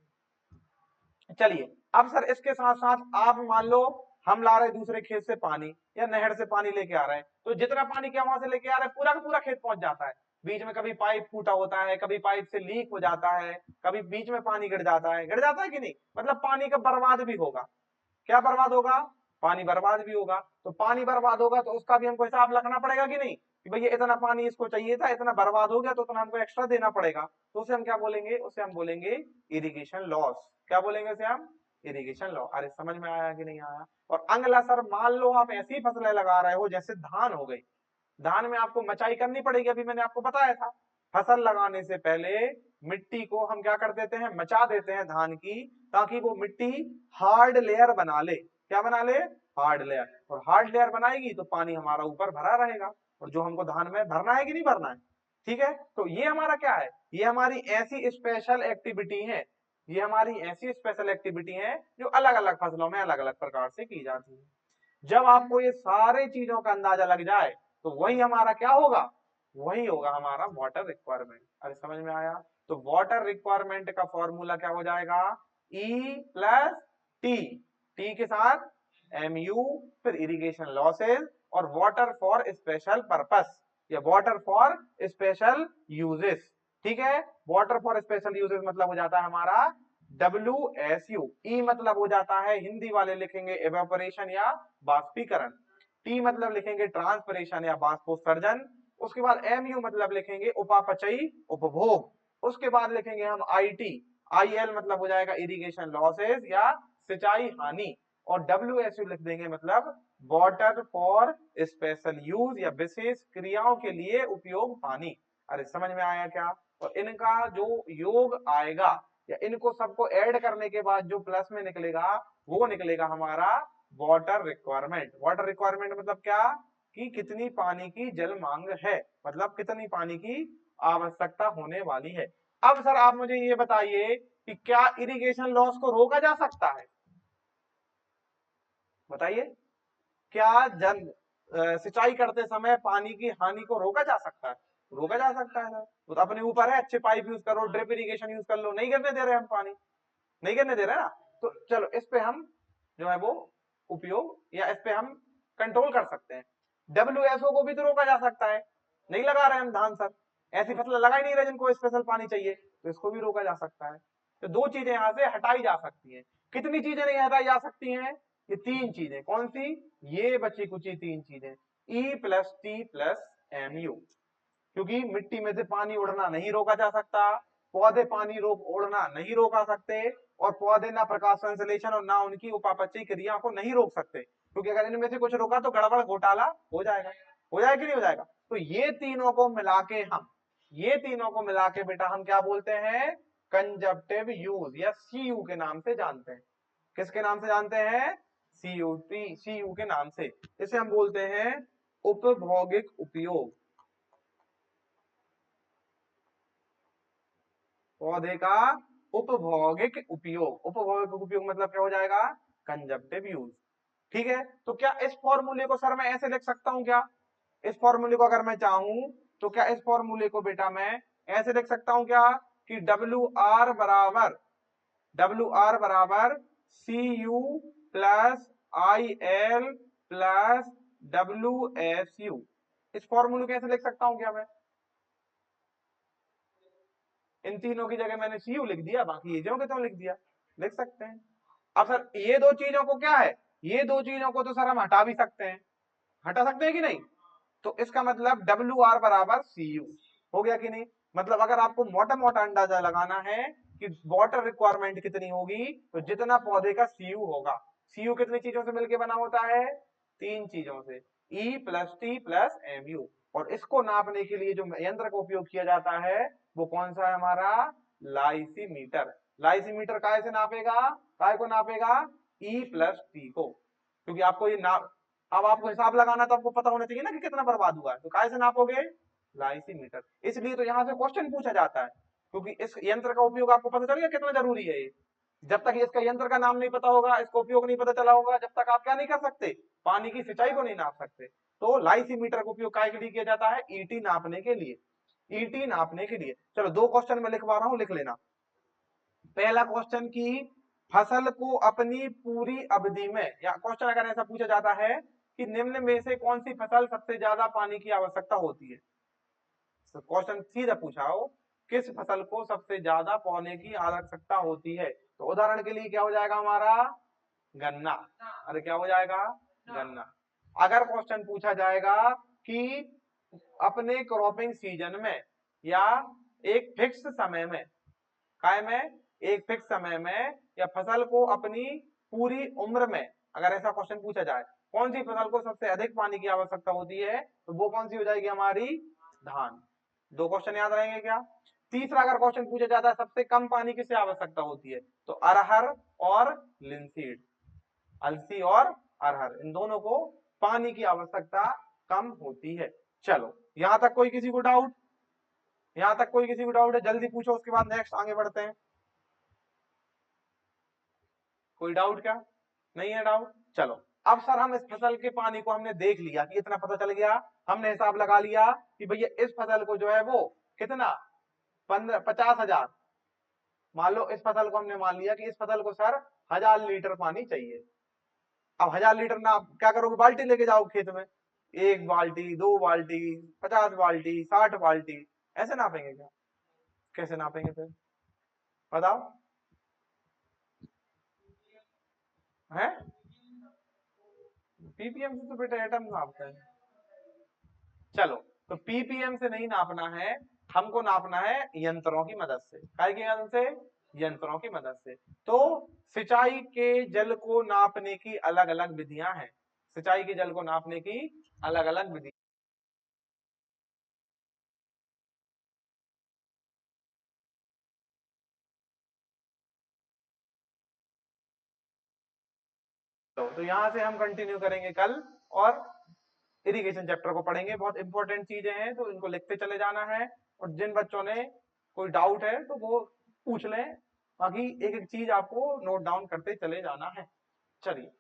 चलिए अब सर इसके साथ साथ आप मान लो हम ला रहे दूसरे खेत से पानी या नहर से पानी लेके आ रहे हैं, तो जितना पानी क्या वहां से लेके आ रहे हैं पूरा का पूरा खेत पहुंच जाता है। बीच में कभी पाइप फूटा होता है, कभी पाइप से लीक हो जाता है, कभी बीच में पानी गिर जाता है, गिर जाता है कि नहीं, मतलब पानी का बर्बाद भी होगा। क्या बर्बाद होगा, पानी बर्बाद भी होगा। तो पानी बर्बाद होगा तो उसका भी हमको हिसाब रखना पड़ेगा कि नहीं, कि भैया इतना पानी इसको चाहिए था, इतना बर्बाद हो गया तो उतना हमको एक्स्ट्रा देना पड़ेगा। तो उसे हम क्या बोलेंगे, उसे हम बोलेंगे इरिगेशन लॉस। क्या बोलेंगे उसे हम, इरिगेशन लॉ। अरे समझ में आया कि नहीं आया। और अगला सर मान लो आप ऐसी फसलें लगा रहे हो जैसे धान हो गई, धान में आपको मचाई करनी पड़ेगी, अभी मैंने आपको बताया था। फसल लगाने से पहले मिट्टी को हम क्या कर देते हैं, मचा देते हैं धान की, ताकि वो मिट्टी हार्ड लेयर बना ले। क्या बना ले, हार्ड लेयर। और हार्ड लेयर बनाएगी तो पानी हमारा ऊपर भरा रहेगा, और जो हमको धान में भरना है कि नहीं भरना है। ठीक है, तो ये हमारा क्या है, ये हमारी ऐसी स्पेशल एक्टिविटी है, ये हमारी ऐसी स्पेशल एक्टिविटी है जो अलग अलग फसलों में अलग अलग प्रकार से की जाती है। जब आपको ये सारे चीजों का अंदाजा लग जाए तो वही हमारा क्या होगा, वही होगा हमारा वाटर रिक्वायरमेंट। अरे समझ में आया। तो वाटर रिक्वायरमेंट का फॉर्मूला क्या हो जाएगा, ई प्लस टी, टी के साथ एमयू, फिर इरिगेशन लॉसेज, और वाटर फॉर स्पेशल पर्पस या वाटर फॉर स्पेशल यूजेस। ठीक है। वाटर फॉर स्पेशल यूजेस मतलब हो जाता है हमारा WSU। ई मतलब हो जाता है, हिंदी वाले लिखेंगे एवेपोरेशन या बाष्पीकरण। टी मतलब लिखेंगे ट्रांसपरेशन या बाष्पोत्सर्जन। उसके बाद MU मतलब लिखेंगे उपापचयी उपभोग। उसके बाद लिखेंगे हम IT। IL मतलब हो जाएगा इरिगेशन लॉसेस या सिंचाई हानि। और WSU लिख देंगे मतलब वाटर फॉर स्पेशल यूज या विशेष क्रियाओं के लिए उपयोग पानी। अरे समझ में आया क्या? और इनका जो योग आएगा या इनको सबको ऐड करने के बाद जो प्लस में निकलेगा वो निकलेगा हमारा वाटर रिक्वायरमेंट। वाटर रिक्वायरमेंट मतलब क्या? कि कितनी पानी की जल मांग है, मतलब कितनी पानी की आवश्यकता होने वाली है। अब सर आप मुझे ये बताइए कि क्या इरिगेशन लॉस को रोका जा सकता है? बताइए, क्या जल सिंचाई करते समय पानी की हानि को रोका जा सकता है? रोका जा सकता है सर। वो तो अपने ऊपर है, अच्छे पाइप यूज करो, ड्रिप इरिगेशन यूज कर लो, नहीं करने दे रहे हम पानी, नहीं करने दे रहे ना। तो चलो इस पे हम जो है वो उपयोग या इस पे हम कंट्रोल कर सकते हैं। WSO को भी तो रोका जा सकता है, नहीं लगा रहे हम धान सर, ऐसी फसल लगा ही नहीं रहे जिनको स्पेशल पानी चाहिए, तो इसको भी रोका जा सकता है। तो दो चीजें यहाँ से हटाई जा सकती हैं। कितनी चीजें नहीं हटाई जा सकती हैं? ये तीन चीजें। कौन सी? ये बची कुची तीन चीजें, E+T+MU। क्योंकि मिट्टी में से पानी उड़ना नहीं रोका जा सकता, पौधे पानी रोक उड़ना नहीं रोका सकते, और पौधे ना प्रकाश संश्लेषण और ना उनकी उपापचयी क्रिया को नहीं रोक सकते, क्योंकि अगर इनमें से कुछ रोका तो गड़बड़ घोटाला हो जाएगा। हो जाएगा कि नहीं हो जाएगा? तो ये तीनों को मिला के हम, ये तीनों को मिला के बेटा हम क्या बोलते हैं? कंजप्टिव यूज या CU के नाम से जानते हैं। किसके नाम से जानते हैं? CU के नाम से। इसे हम बोलते हैं उपभौगिक उपयोग। पौधे का उपभौगिक उपयोग। उपभौगिक उपयोग मतलब क्या हो जाएगा? कंजप्टिव यूज। ठीक है। तो क्या इस फॉर्मूले को सर मैं ऐसे लिख सकता हूं क्या? इस फॉर्मूले को अगर मैं चाहूं तो क्या इस फॉर्मूले को बेटा मैं ऐसे लिख सकता हूं क्या कि WR बराबर CU plus IL plus WSU। इस फॉर्मूले को ऐसे लिख सकता हूं क्या मैं? इन तीनों की जगह मैंने CU लिख दिया, बाकी ये जो के तो लिख दिया, लिख सकते हैं। अब सर ये दो चीजों को क्या है, ये दो चीजों को तो सर हम हटा भी सकते हैं, हटा सकते हैं कि नहीं? तो इसका मतलब WR बराबर CU हो गया कि नहीं? मतलब अगर आपको मोटा मोटा अंदाजा लगाना है कि वाटर रिक्वायरमेंट कितनी होगी, तो जितना पौधे का CU होगा। CU कितनी चीजों से मिलकर बना होता है? तीन चीजों से, E+T+MU। और इसको नापने के लिए जो यंत्र का उपयोग किया जाता है वो कौन सा है हमारा? लाइसीमीटर। लाइसीमीटर काय से नापेगा? काय को नापेगा? E+T को। क्योंकि आपको ये नाप, अब आपको हिसाब लगाना तो आपको पता होना चाहिए ना कि कितना बर्बाद हुआ है, तो काय से नापोगे? लाइसीमीटर। इसलिए तो यहाँ से क्वेश्चन पूछा जाता है, क्योंकि इस यंत्र का उपयोग आपको पता चल गया कितना जरूरी है ये। जब तक इसका यंत्र का नाम नहीं पता होगा, इसका उपयोग नहीं पता चला होगा, जब तक आप क्या नहीं कर सकते? पानी की सिंचाई को नहीं नाप सकते। तो लाइसीमीटर का उपयोग काय के लिए किया जाता है? ईटी नापने के लिए। ईटी नापने के लिए। चलो दो क्वेश्चन में लिखवा रहा हूं, लिख लेना। पहला क्वेश्चन की फसल को अपनी पूरी अवधि में, या क्वेश्चन अगर ऐसा पूछा जाता है कि निम्न में से कौन सी फसल सबसे ज्यादा पानी की आवश्यकता होती है, तो क्वेश्चन सीधा पूछा हो किस फसल को सबसे ज्यादा पानी की आवश्यकता होती है, तो उदाहरण के लिए क्या हो जाएगा हमारा? गन्ना। अरे क्या हो जाएगा? गन्ना। अगर क्वेश्चन पूछा जाएगा कि अपने क्रॉपिंग सीजन में या एक फिक्स समय में, काय में? एक फिक्स समय में या फसल को अपनी पूरी उम्र में, अगर ऐसा क्वेश्चन पूछा जाए कौन सी फसल को सबसे अधिक पानी की आवश्यकता होती है, तो वो कौन सी हो जाएगी हमारी? धान। दो क्वेश्चन याद रहेंगे क्या? तीसरा अगर क्वेश्चन पूछा जाता है सबसे कम पानी किसे आवश्यकता होती है, तो अरहर और लिंसीड। अलसी और अरहर, इन दोनों को पानी की आवश्यकता कम होती है। चलो यहां तक कोई किसी को डाउट? यहां तक कोई किसी को डाउट है? जल्दी पूछो, उसके बाद नेक्स्ट आगे बढ़ते हैं। कोई डाउट क्या? नहीं है डाउट? चलो अब सर हम इस फसल के पानी को हमने देख लिया कि इतना पता चल गया, हमने हिसाब लगा लिया कि भैया इस फसल को जो है वो कितना 50,000, मान लो इस फसल को हमने मान लिया कि इस फसल को सर 1,000 लीटर पानी चाहिए। अब 1,000 लीटर ना क्या करोगे? बाल्टी लेके जाओ खेत में, एक बाल्टी, दो बाल्टी, 50 बाल्टी, 60 बाल्टी, ऐसे नापेंगे क्या? कैसे नापेंगे फिर बताओ? है पीपीएम से तो बेटा एटम नापते हैं। चलो, तो पीपीएम से नहीं नापना है, हमको नापना है यंत्रों की मदद से। काय की मदद से? यंत्रों की मदद से। तो सिंचाई के जल को नापने की अलग अलग विधियां हैं। सिंचाई के जल को नापने की अलग अलग विधि। तो यहां से हम कंटिन्यू करेंगे कल, और इरिगेशन चैप्टर को पढ़ेंगे। बहुत इंपॉर्टेंट चीजें हैं तो इनको लिखते चले जाना है, और जिन बच्चों ने कोई डाउट है तो वो पूछ लें। बाकी एक एक चीज आपको नोट डाउन करते चले जाना है। चलिए।